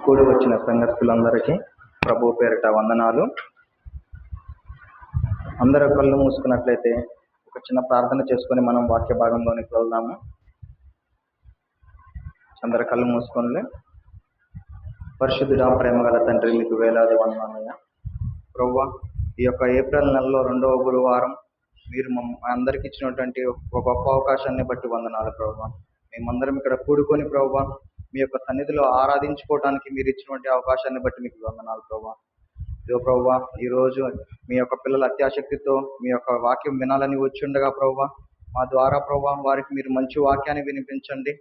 కూడి వచ్చిన సంఘస్థులందరికీ ప్రభు పేరిట వందనాలు. అందరూ కళ్ళు మూసుకున్నట్లయితే ఒక చిన్న ప్రార్థన చేసుకొని మనం వాక్య భాగంలోనికి వెళ్దాము. అందరు కళ్ళు మూసుకొని. పరిశుద్ధుడా, ప్రేమ గల తండ్రి, మీకు వేలాది వందనాలయ్యా. ప్రభువా, ఈ యొక్క ఏప్రిల్ నెలలో 2వ గురువారం మీరు అందరికి ఇచ్చినటువంటి ఒక గొప్ప అవకాశాన్ని బట్టి వందనాలు ప్రభువా. మేమందరం ఇక్కడ కూడుకొని ప్రభువా మీ యొక్క సన్నిధిలో ఆరాధించుకోవడానికి మీరు ఇచ్చినటువంటి అవకాశాన్ని బట్టి మీకు వందనాలు ప్రభువా. ఇదిగో ప్రభువా, ఈరోజు మీ యొక్క పిల్లల అత్యాశక్తితో మీ యొక్క వాక్యం వినాలని వచ్చి ఉండగా ప్రభువా, మా ద్వారా ప్రభువా వారికి మీరు మంచి వాక్యాన్ని వినిపించండి.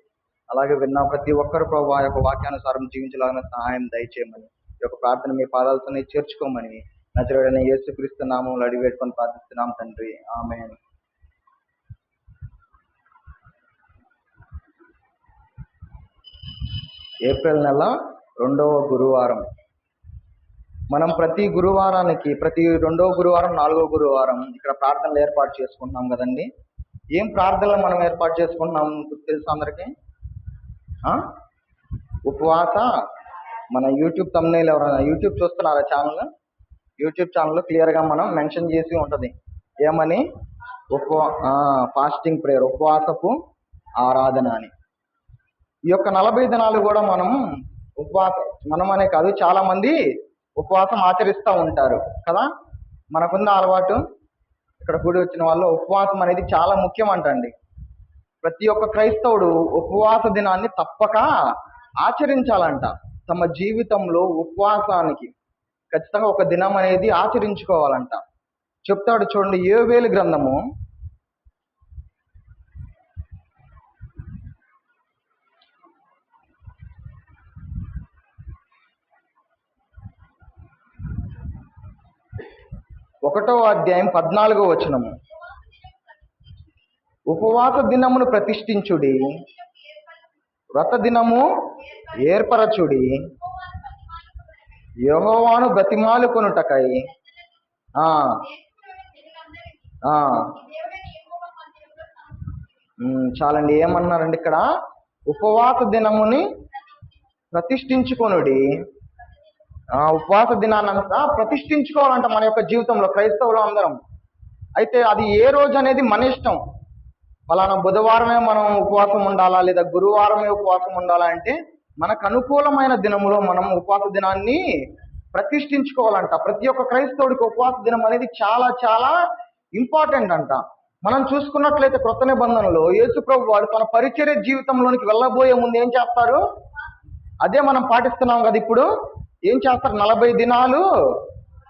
అలాగే విన్న ప్రతి ఒక్కరు ప్రభువా ఆ యొక్క వాక్యానుసారం జీవించలాగిన సహాయం దయచేయమని, ఈ యొక్క ప్రార్థన మీ పాదాలతోనే చేర్చుకోమని నజరేయుడైన యేసుక్రీస్తు నామములో అడిగి వేడుకొని ప్రార్థిస్తున్నాం తండ్రి, ఆమేన్. ఏప్రిల్ నెల 2వ గురువారం. మనం ప్రతి గురువారానికి, ప్రతి 2వ గురువారం, 4వ గురువారం ఇక్కడ ప్రార్థనలు ఏర్పాటు చేసుకుంటున్నాం కదండి. ఏం ప్రార్థనలు మనం ఏర్పాటు చేసుకుంటున్నాం తెలుసా అందరికీ? ఉపవాస. మన యూట్యూబ్ తమ్నైల్ ఎవరైనా యూట్యూబ్ చూస్తున్నారా ఛానల్? యూట్యూబ్ ఛానల్లో క్లియర్గా మనం మెన్షన్ చేసి ఉంటుంది ఏమని, ఫాస్టింగ్ ప్రేయర్, ఉపవాసపు ఆరాధన అని. ఈ యొక్క 40 దినాలు కూడా మనం మనం అనే కాదు, చాలా మంది ఉపవాసం ఆచరిస్తూ ఉంటారు కదా. మనకున్న అలవాటు, ఇక్కడ కూడి వచ్చిన వాళ్ళు, ఉపవాసం అనేది చాలా ముఖ్యం అంటండి. ప్రతి ఒక్క క్రైస్తవుడు ఉపవాస దినాన్ని తప్పక ఆచరించాలంట. తమ జీవితంలో ఉపవాసానికి ఖచ్చితంగా ఒక దినం అనేది ఆచరించుకోవాలంట. చెప్తాడు చూడండి, యోవేలు గ్రంథము 1వ అధ్యాయం 14వ వచనము. ఉపవాస దినమును ప్రతిష్ఠించుడి, వ్రత దినము ఏర్పరచుడి, యెహోవాను బ్రతిమాలుకొనుటకై. చాలండి, ఏమన్నారండి ఇక్కడ? ఉపవాస దినముని ప్రతిష్ఠించుకొనుడి. ఉపవాస దినాన్నంతా ప్రతిష్ఠించుకోవాలంట మన యొక్క జీవితంలో, క్రైస్తవులు అందరం. అయితే అది ఏ రోజు అనేది మన ఇష్టం. ఫలానా బుధవారమే మనం ఉపవాసం ఉండాలా, లేదా గురువారమే ఉపవాసం ఉండాలా అంటే మనకు అనుకూలమైన దినములో మనం ఉపవాస దినాన్ని ప్రతిష్ఠించుకోవాలంట. ప్రతి ఒక్క క్రైస్తవుడికి ఉపవాస దినం అనేది చాలా చాలా ఇంపార్టెంట్ అంట. మనం చూసుకున్నట్లయితే క్రొత్త నిబంధనలో యేసు ప్రభు వారు తన పరిచర్య జీవితంలోనికి వెళ్ళబోయే ముందు ఏం చేస్తారు? అదే మనం పాటిస్తున్నాం కదా. ఇప్పుడు ఏం చేస్తారు? 40 దినాలు,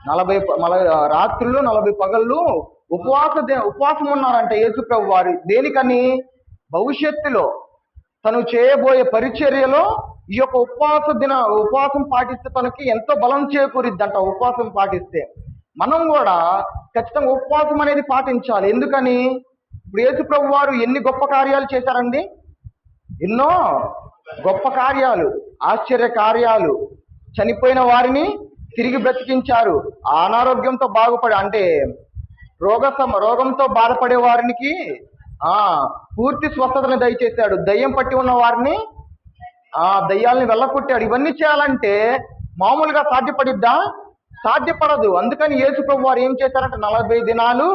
40 రాత్రులు, 40 పగళ్ళు ఉపవాసం ఉన్నారంట యేసు ప్రభు వారు. దేనికని? భవిష్యత్తులో తను చేయబోయే పరిచర్యలో ఈ యొక్క ఉపవాసం పాటిస్తే తనకి ఎంతో బలం చేకూరిద్దంట. ఉపవాసం పాటిస్తే మనం కూడా ఖచ్చితంగా ఉపవాసం అనేది పాటించాలి. ఎందుకని? ఇప్పుడు యేసు ప్రభు వారు ఎన్ని గొప్ప కార్యాలు చేశారండి. ఎన్నో గొప్ప కార్యాలు, ఆశ్చర్య కార్యాలు. చనిపోయిన వారిని తిరిగి బ్రతికించారు. అనారోగ్యంతో అంటే రోగంతో బాధపడే వారికి పూర్తి స్వస్థతను దయచేశాడు. దయ్యం పట్టి ఉన్న వారిని దయ్యాలని వెళ్ళగొట్టాడు. ఇవన్నీ చేయాలంటే మామూలుగా సాధ్యపడిద్దా? సాధ్యపడదు. అందుకని యేసు ప్రభు వారు ఏం చేశారంటే 40 దినాలు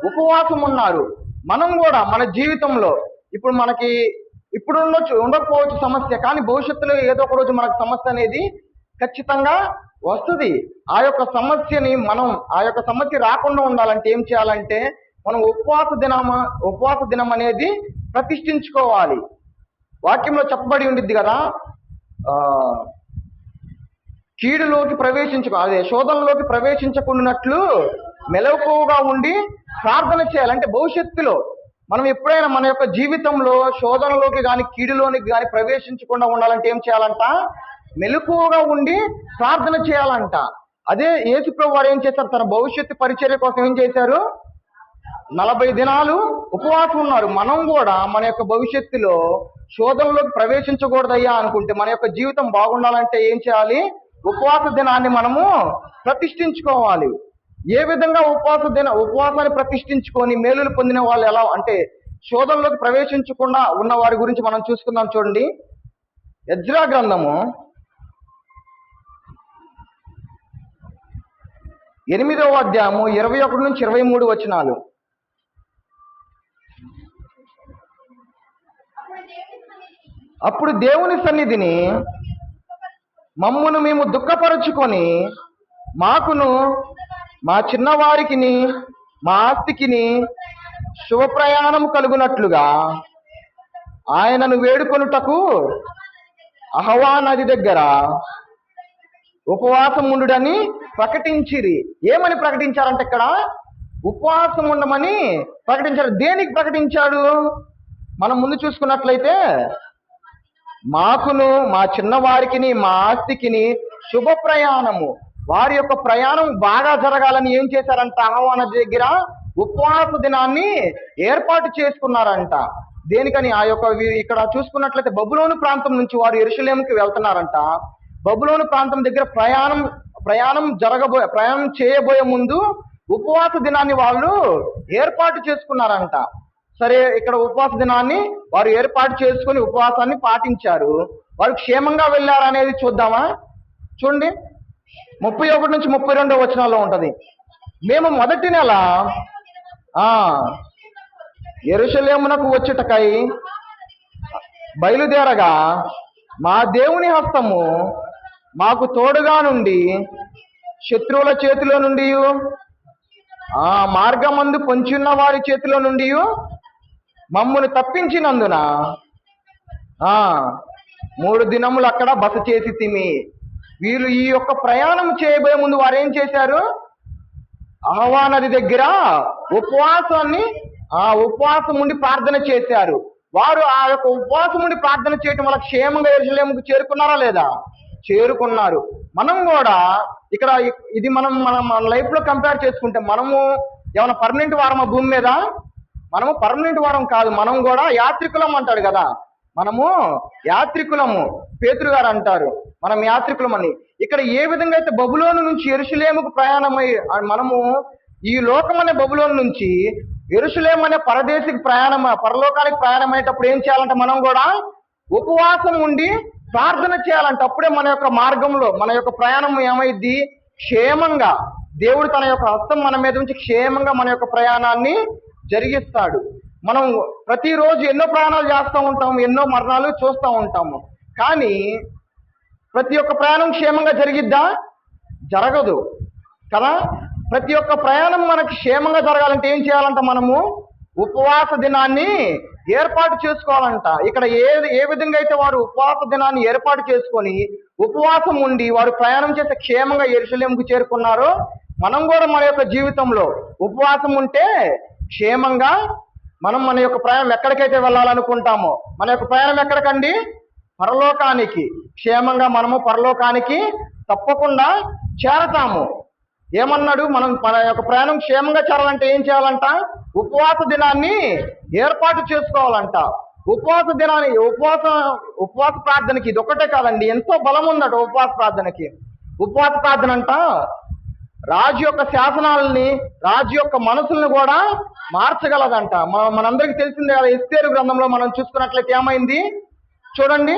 ఉపవాసం ఉన్నారు. మనం కూడా మన జీవితంలో ఇప్పుడు మనకి ఉండకపోవచ్చు సమస్య, కానీ భవిష్యత్తులో ఏదో ఒక రోజు మనకు సమస్య అనేది ఖచ్చితంగా వస్తుంది. ఆ యొక్క సమస్య రాకుండా ఉండాలంటే ఏం చేయాలంటే మనం ఉపవాస దినం అనేది ప్రతిష్ఠించుకోవాలి. వాక్యంలో చెప్పబడి ఉండిద్ది కదా, శోధనలోకి ప్రవేశించకుండానట్లు మెలకువగా ఉండి ప్రార్థన చేయాలంటే భవిష్యత్తులో మనం ఎప్పుడైనా మన యొక్క జీవితంలో శోధనలోకి కానీ కీడులోనికి కానీ ప్రవేశించకుండా ఉండాలంటే ఏం చేయాలంట? మెలకువగా ఉండి ప్రార్థన చేయాలంట. అదే యేసు ప్రభు వారు ఏం చేశారు? తన భవిష్యత్తు పరిచర్య కోసం ఏం చేశారు? 40 దినాలు ఉపవాసం ఉన్నారు. మనం కూడా మన యొక్క భవిష్యత్తులో శోధనలోకి ప్రవేశించకూడదయ్యా అనుకుంటే, మన యొక్క జీవితం బాగుండాలంటే ఏం చేయాలి? ఉపవాస దినాన్ని మనము ప్రతిష్ఠించుకోవాలి. ఏ విధంగా ఉపవాసాన్ని ప్రతిష్ఠించుకొని మేలులు పొందిన వాళ్ళు ఎలా అంటే, శోధనలోకి ప్రవేశించకుండా ఉన్న వారి గురించి మనం చూసుకుందాం. చూడండి, ఎజ్రా గ్రంథము 8వ అధ్యాయము 21 నుంచి 23 వచనాలు. అప్పుడు దేవుని సన్నిధిని మమ్మును మేము దుఃఖపరుచుకొని మాకును మా చిన్నవారికిని మా ఆస్తికిని శుభప్రయాణము కలుగునట్లుగా ఆయనను వేడుకొనుటకు అహవా నది దగ్గర ఉపవాసం ఉండుడని ప్రకటించిరి. ఏమని ప్రకటించారంటే ఇక్కడ ఉపవాసం ఉండమని ప్రకటించారు. దేనికి ప్రకటించాడు? మనం ముందు చూసుకున్నట్లయితే మాకును మా చిన్నవారికిని మా ఆస్తికిని శుభ ప్రయాణము, వారి యొక్క ప్రయాణం బాగా జరగాలని ఏం చేశారంట? అహవా నది దగ్గర ఉపవాస దినాన్ని ఏర్పాటు చేసుకున్నారంట. దేనికని? ఆ యొక్క ఇక్కడ చూసుకున్నట్లయితే బబులోను ప్రాంతం నుంచి వారు యెరూషలేముకి వెళ్తున్నారంట. బబులోను ప్రాంతం దగ్గర ప్రయాణం చేయబోయే ముందు ఉపవాస దినాన్ని వాళ్ళు ఏర్పాటు చేసుకున్నారంట. సరే, ఇక్కడ ఉపవాస దినాన్ని వారు ఏర్పాటు చేసుకుని ఉపవాసాన్ని పాటించారు. వారు క్షేమంగా వెళ్ళారనేది చూద్దామా? చూడండి, 31 నుంచి 32 వచనాల్లో ఉంటది. మేము మొదటి నెల యెరూషలేమునకు వచ్చుటకై బయలుదేరగా మా దేవుని హస్తము మాకు తోడుగా నుండి శత్రువుల చేతిలో నుండి మార్గమందు పొంచున్న వారి చేతిలో నుండి మమ్మును తప్పించినందున 3 దినములు అక్కడ బస చేసి తిమి. వీరు ఈ యొక్క ప్రయాణం చేయబోయే ముందు వారు ఏం చేశారు? అహవా నది దగ్గర ఉపవాసం ఉండి ప్రార్థన చేశారు. వారు ఆ యొక్క ఉపవాసం ఉండి ప్రార్థన చేయటం వల్ల క్షేమంగా యెరూషలేముకు చేరుకున్నారా లేదా? చేరుకున్నారు. మనం కూడా ఇక్కడ ఇది మన లైఫ్ లో కంపేర్ చేసుకుంటే మనము ఏమైనా పర్మనెంట్ వారమా భూమి మీద? మనము పర్మనెంట్ వారం కాదు, మనం కూడా యాత్రికులం అంటాడు కదా. మనము యాత్రికులము, పేతురు గారు అంటారు మనం యాత్రికులం అని. ఇక్కడ ఏ విధంగా అయితే బబులోను నుంచి యెరూషలేముకు ప్రయాణమై మనము ఈ లోకం అనే బబులోను నుంచి యెరూషలేము అనే పరలోకానికి ప్రయాణమయ్యేటప్పుడు ఏం చేయాలంటే మనం కూడా ఉపవాసం ఉండి ప్రార్థన చేయాలంటే అప్పుడే మన యొక్క మార్గంలో మన యొక్క ప్రయాణం ఏమైద్ది? క్షేమంగా దేవుడు తన యొక్క హస్తం మన మీద నుంచి క్షేమంగా మన యొక్క ప్రయాణాన్ని జరిగిస్తాడు. మనం ప్రతిరోజు ఎన్నో ప్రయాణాలు చేస్తూ ఉంటాము, ఎన్నో మరణాలు చూస్తూ ఉంటాము. కానీ ప్రతి ఒక్క ప్రయాణం క్షేమంగా జరిగిద్దా? జరగదు కదా. ప్రతి ఒక్క ప్రయాణం మనకి క్షేమంగా జరగాలంటే ఏం చేయాలంట? మనము ఉపవాస దినాన్ని ఏర్పాటు చేసుకోవాలంట. ఇక్కడ ఏ విధంగా అయితే వారు ఉపవాస దినాన్ని ఏర్పాటు చేసుకొని ఉపవాసం ఉండి వారు ప్రయాణం చేస్తే క్షేమంగా యెరూషలేముకు చేరుకున్నారో, మనం కూడా మన యొక్క జీవితంలో ఉపవాసం ఉంటే క్షేమంగా మన యొక్క ప్రయాణం ఎక్కడికైతే వెళ్ళాలనుకుంటామో, మన యొక్క ప్రయాణం ఎక్కడికండి? పరలోకానికి. క్షేమంగా మనము పరలోకానికి తప్పకుండా చేరతాము. ఏమన్నాడు? మన యొక్క ప్రయాణం క్షేమంగా చేరాలంటే ఏం చేయాలంట? ఉపవాస దినాన్ని ఏర్పాటు చేసుకోవాలంట. ఉపవాస ప్రార్థనకి ఇది ఒక్కటే కాదండి, ఎంతో బలం ఉందట ఉపవాస ప్రార్థనకి. ఉపవాస ప్రార్థన అంట రాజు యొక్క శాసనాలని, రాజు యొక్క మనసులను కూడా మార్చగలదంట. మనందరికీ తెలిసిందే కదా, ఎస్తేరు గ్రంథంలో మనం చూసుకున్నట్లయితే ఏమైంది చూడండి.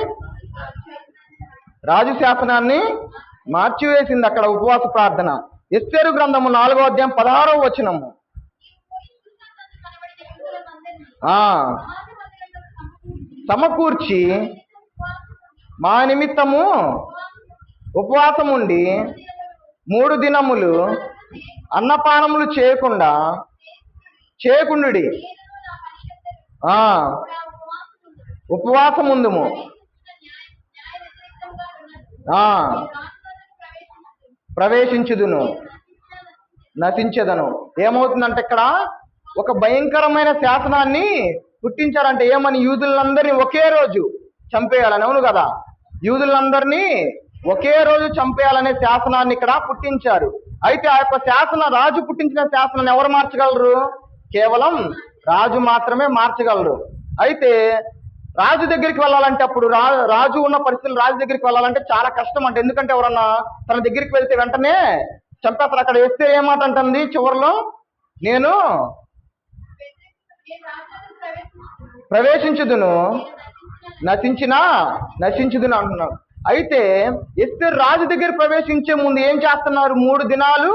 రాజు శాసనాన్ని మార్చివేసింది అక్కడ ఉపవాస ప్రార్థన. ఎస్తేరు గ్రంథము 4వ అధ్యాయం 16వ వచనము. సమకూర్చి మా నిమిత్తము ఉపవాసం ఉండి 3 దినములు అన్నపానములు చేయకుండుడి. ఉపవాసం ఉందుము. ప్రవేశించుదును, నశించదను. ఏమవుతుందంటే ఇక్కడ ఒక భయంకరమైన శాసనాన్ని పుట్టించారంటే ఏమని? యూదులందరినీ ఒకే రోజు చంపేయాలని. అవును కదా, యూదులందరినీ ఒకే రోజు చంపేయాలనే శాసనాన్ని ఇక్కడ పుట్టించారు. అయితే ఆ యొక్క రాజు పుట్టించిన శాసనాన్ని ఎవరు మార్చగలరు? కేవలం రాజు మాత్రమే మార్చగలరు. అయితే రాజు దగ్గరికి వెళ్ళాలంటే అప్పుడు రాజు ఉన్న పరిస్థితులు రాజు దగ్గరికి వెళ్ళాలంటే చాలా కష్టం అంట. ఎందుకంటే ఎవరన్నా తన దగ్గరికి వెళ్తే వెంటనే చంపేస్తారు. అక్కడ వేస్తే ఏమాట అంటుంది చివరిలో? నేను ప్రవేశించుదును, నశించుదును అంటున్నాడు. అయితే ఎస్తేరు రాజు దగ్గర ప్రవేశించే ముందు ఏం చేస్తున్నారు? 3 దినాలు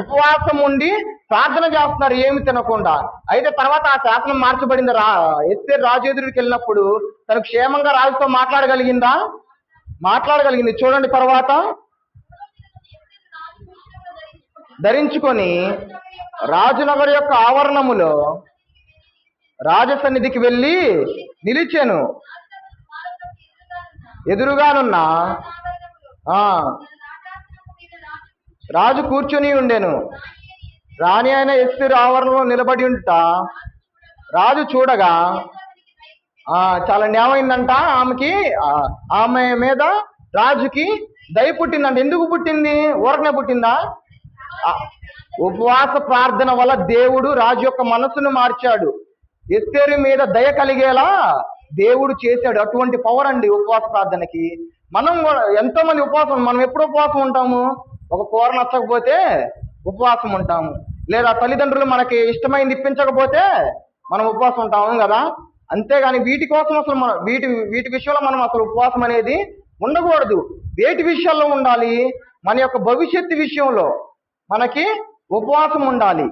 ఉపవాసం ఉండి ప్రార్థన చేస్తున్నారు ఏమి తినకుండా. అయితే తర్వాత ఆ శాసనం మార్చబడింది. ఎస్తేరు రాజు ఎదురుకి వెళ్ళినప్పుడు తను క్షేమంగా రాజుతో మాట్లాడగలిగిందా? మాట్లాడగలిగింది. చూడండి, తర్వాత ధరించుకొని రాజునగర్ యొక్క ఆవరణములో రాజసన్నిధికి వెళ్ళి నిలిచెను. ఎదురుగానున్న ఆ రాజు కూర్చొని ఉండెను. రాణి అయిన ఎస్తేరు ఆవరణలో నిలబడి ఉంట రాజు చూడగా చాలా న్యాయమైందంట. ఆమె మీద రాజుకి దయ పుట్టిందంట. ఎందుకు పుట్టింది? ఊరకనే పుట్టిందా? ఉపవాస ప్రార్థన వల్ల దేవుడు రాజు యొక్క మనసును మార్చాడు. ఎస్తేరు మీద దయ కలిగేలా దేవుడు చేశాడు. అటువంటి పవర్ అండి ఉపవాస ప్రార్థనకి. మనం కూడా ఎంతో మంది మనం ఎప్పుడు ఉపవాసం ఉంటాము? ఒక కూర నచ్చకపోతే ఉపవాసం ఉంటాము, లేదా తల్లిదండ్రులు మనకి ఇష్టమైంది ఇప్పించకపోతే మనం ఉపవాసం ఉంటాము కదా. అంతేగాని వీటి కోసం అసలు మనం వీటి విషయంలో మనం అసలు ఉపవాసం అనేది ఉండకూడదు. వేటి విషయాల్లో ఉండాలి? మన యొక్క భవిష్యత్తు విషయంలో మనకి ఉపవాసం ఉండాలి.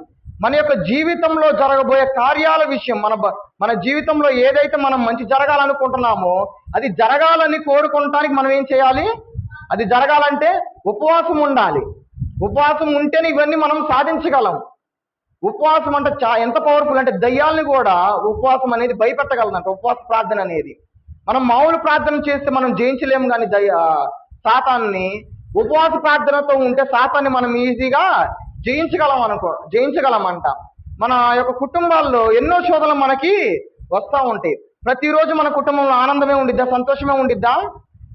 మన యొక్క జీవితంలో జరగబోయే కార్యాల విషయం, మన జీవితంలో ఏదైతే మనం మంచి జరగాలనుకుంటున్నామో అది జరగాలని కోరుకోవటానికి మనం ఏం చేయాలి? అది జరగాలంటే ఉపవాసం ఉండాలి. ఉపవాసం ఉంటేనే ఇవన్నీ మనం సాధించగలం. ఉపవాసం అంటే ఎంత పవర్ఫుల్ అంటే దయ్యాల్ని కూడా ఉపవాసం అనేది భయపెట్టగలదంట. ఉపవాస ప్రార్థన అనేది మనం మామూలు ప్రార్థన చేస్తే మనం జయించలేము, కానీ సాతాన్ని ఉపవాస ప్రార్థనతో ఉంటే సాతాన్ని మనం ఈజీగా జయించగలమంట. మన యొక్క కుటుంబాల్లో ఎన్నో శోధనలు మనకి వస్తూ ఉంటాయి. ప్రతిరోజు మన కుటుంబంలో ఆనందమే ఉండిద్దా? సంతోషమే ఉండిద్దా?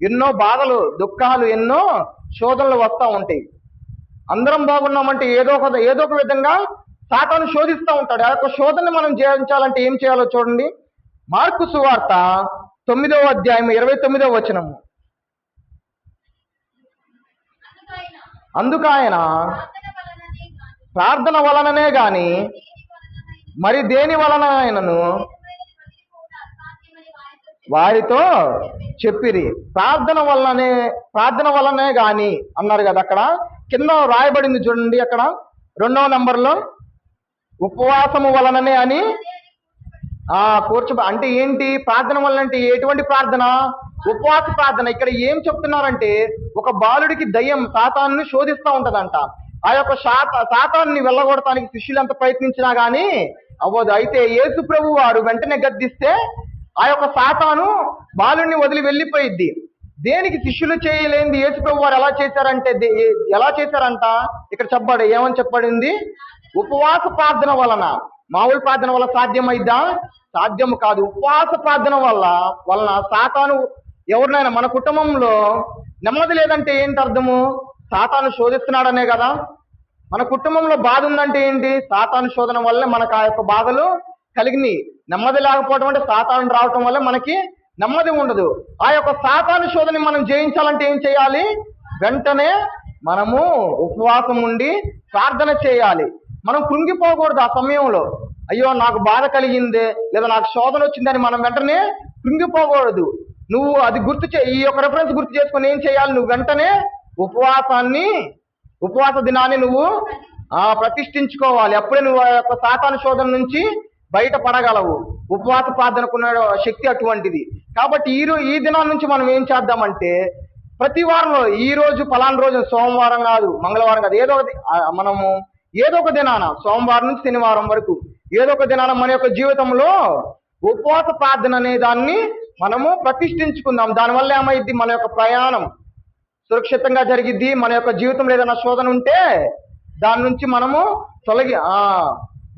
ఎన్నో బాధలు, దుఃఖాలు, ఎన్నో శోధనలు వస్తూ ఉంటాయి. అందరం బాగున్నామంటే ఏదో ఒక విధంగా సాతాను శోధిస్తూ ఉంటాడు. ఆ యొక్క శోధనని మనం జయించాలంటే ఏం చేయాలో చూడండి. మార్కు సువార్త 9వ అధ్యాయం 29వ వచనము. అందుకాయన ప్రార్థన వలననే గాని మరి దేని వలన ఆయనను వారితో చెప్పిరి. ప్రార్థన వలనే గాని అన్నారు కదా. అక్కడ కింద రాయబడింది చూడండి, అక్కడ 2వ నంబర్లో ఉపవాసము వలననే అని అంటే ఏంటి? ప్రార్థన వలన అంటే ఎటువంటి ప్రార్థన? ఉపవాస ప్రార్థన. ఇక్కడ ఏం చెప్తున్నారంటే ఒక బాలుడికి దయ్యం సాతాన్ని శోధిస్తూ ఉంటదంట. ఆ యొక్క సాతాన్ని వెళ్ళగొడటానికి శిష్యులు ఎంత ప్రయత్నించినా గానీ అవ్వదు. అయితే యేసు ప్రభు వారు వెంటనే గద్దిస్తే ఆ యొక్క సాతాను బాలుడిని వదిలి వెళ్ళిపోయిద్ది. దేనికి? శిష్యులు చేయలేంది యేసు ప్రభు వారు ఎలా చేశారంట? ఇక్కడ ఏమని చెప్పబడింది? ఉపవాస ప్రార్థన వలన. మామూలు ప్రార్థన వల్ల సాధ్యమైద్దా? సాధ్యము కాదు. ఉపవాస ప్రార్థన వలన సాతాను ఎవరినైనా మన కుటుంబంలో నెమ్మది లేదంటే ఏంటి అర్థము? సాతాను శోధిస్తున్నాడనే కదా. మన కుటుంబంలో బాధ ఉందంటే ఏంటి? సాతాను శోధన వల్లే మనకు ఆ యొక్క బాధలు కలిగినాయి. నెమ్మది లేకపోవడం అంటే సాతాను రావటం వల్ల మనకి నెమ్మది ఉండదు. ఆ యొక్క సాతాను శోధన మనం జయించాలంటే ఏం చేయాలి? వెంటనే మనము ఉపవాసం ఉండి ప్రార్థన చేయాలి. మనం కృంగిపోకూడదు ఆ సమయంలో. అయ్యో నాకు బాధ కలిగిందే, లేదా నాకు శోధన వచ్చిందని మనం వెంటనే కృంగిపోకూడదు. నువ్వు అది ఈ యొక్క రెఫరెన్స్ గుర్తు చేసుకొని ఏం చేయాలి? నువ్వు వెంటనే ఉపవాస దినాన్ని నువ్వు ప్రతిష్ఠించుకోవాలి. అప్పుడే నువ్వు ఆ యొక్క సాతాను శోధన నుంచి బయటపడగలవు. ఉపవాస ప్రార్థనకున్న శక్తి అటువంటిది. కాబట్టి ఈ దినాల నుంచి మనం ఏం చేద్దామంటే ప్రతి వారంలో ఈ రోజు ఫలానా రోజు, సోమవారం కాదు, మంగళవారం కాదు, ఏదో ఒక దినాన, సోమవారం నుంచి శనివారం వరకు ఏదో ఒక దినాన మన యొక్క జీవితంలో ఉపవాస ప్రార్థన అనే దాన్ని మనము ప్రతిష్ఠించుకుందాం. దానివల్ల ఏమైద్ది? మన యొక్క ప్రయాణం సురక్షితంగా జరిగిద్ది. మన యొక్క జీవితంలో ఏదైనా శోధన ఉంటే దాని నుంచి మనము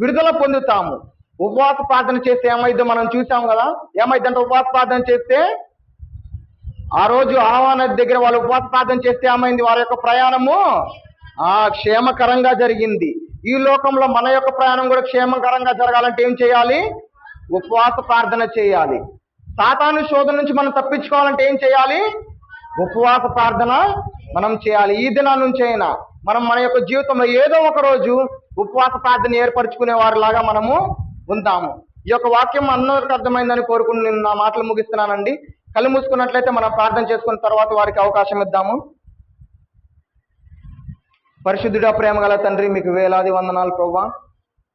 విడుదల పొందుతాము. ఉపవాస ప్రార్థన చేస్తే ఏమైద్దో మనం చూసాం కదా. ఏమైందంటే ఉపవాస ప్రార్థన చేస్తే ఆ రోజు ఆహ్వాన దగ్గర వాళ్ళు ఉపవాస ప్రార్థన చేస్తే ఏమైంది? వారి యొక్క ప్రయాణము క్షేమకరంగా జరిగింది. ఈ లోకంలో మన యొక్క ప్రయాణం కూడా క్షేమకరంగా జరగాలంటే ఏం చేయాలి? ఉపవాస ప్రార్థన చేయాలి. సాతాను శోధన నుంచి మనం తప్పించుకోవాలంటే ఏం చేయాలి? ఉపవాస ప్రార్థన మనం చేయాలి. ఈ దినం నుంచి అయినా మనం మన యొక్క జీవితంలో ఏదో ఒక రోజు ఉపవాస ప్రార్థన ఏర్పరచుకునే వారిలాగా మనము ఉంటాము. ఈ యొక్క వాక్యం అందరికీ అర్థమైందని కోరుకుని నేను నా మాటలు ముగిస్తున్నానండి. కళ్ళు మూసుకున్నట్లయితే మనం ప్రార్థన చేసుకున్న తర్వాత వారికి అవకాశం ఇద్దాము. పరిశుద్ధుడా, ప్రేమ గల తండ్రి, మీకు వేలాది వందనాలు ప్రభువా.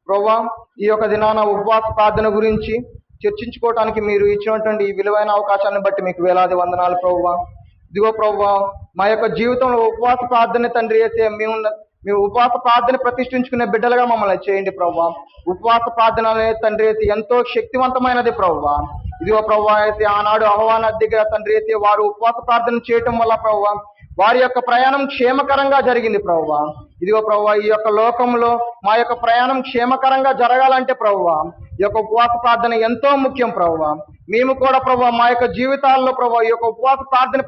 ప్రభువా, ఈ యొక్క దినాన ఉపవాస ప్రార్థన గురించి చర్చించుకోవటానికి మీరు ఇచ్చినటువంటి ఈ విలువైన అవకాశాన్ని బట్టి మీకు వేలాది వందనాలు ప్రభువా. ఇదిగో ప్రభువా, మా యొక్క జీవితంలో ఉపవాస ప్రార్థన తండ్రి అయితే మేము ఉపవాస ప్రార్థన ప్రతిష్ఠించుకునే బిడ్డలుగా మమ్మల్ని చేయండి ప్రభువా. ఉపవాస ప్రార్థన అనేది తండ్రి అయితే ఎంతో శక్తివంతమైనది ప్రభువా. ఇదిగో ప్రభువా, అయితే ఆనాడు అహ్వా దగ్గర తండ్రి అయితే వారు ఉపవాస ప్రార్థన చేయటం వల్ల ప్రభువా వారి యొక్క ప్రయాణం క్షేమకరంగా జరిగింది ప్రభువా. ఇదిగో ప్రభువా, ఈ యొక్క లోకంలో మా యొక్క ప్రయాణం క్షేమకరంగా జరగాలంటే ప్రభువా ఈ యొక్క ఉపవాస ప్రార్థన ఎంతో ముఖ్యం ప్రభువా. మేము కూడా ప్రభువా మా యొక్క జీవితాల్లో ప్రభువా ఈ యొక్క ఉపవాస ప్రార్థన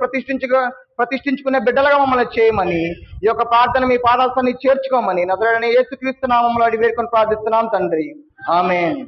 ప్రతిష్ఠించుకునే బిడ్డలుగా మమ్మల్ని చేయమని, ఈ యొక్క ప్రార్థన మీ పాదాలని చేర్చుకోమని నజరేయుడైన యేసుక్రీస్తు నామములో అడిగి వేడుకొని ప్రార్థిస్తున్నాం తండ్రి, ఆమేన్.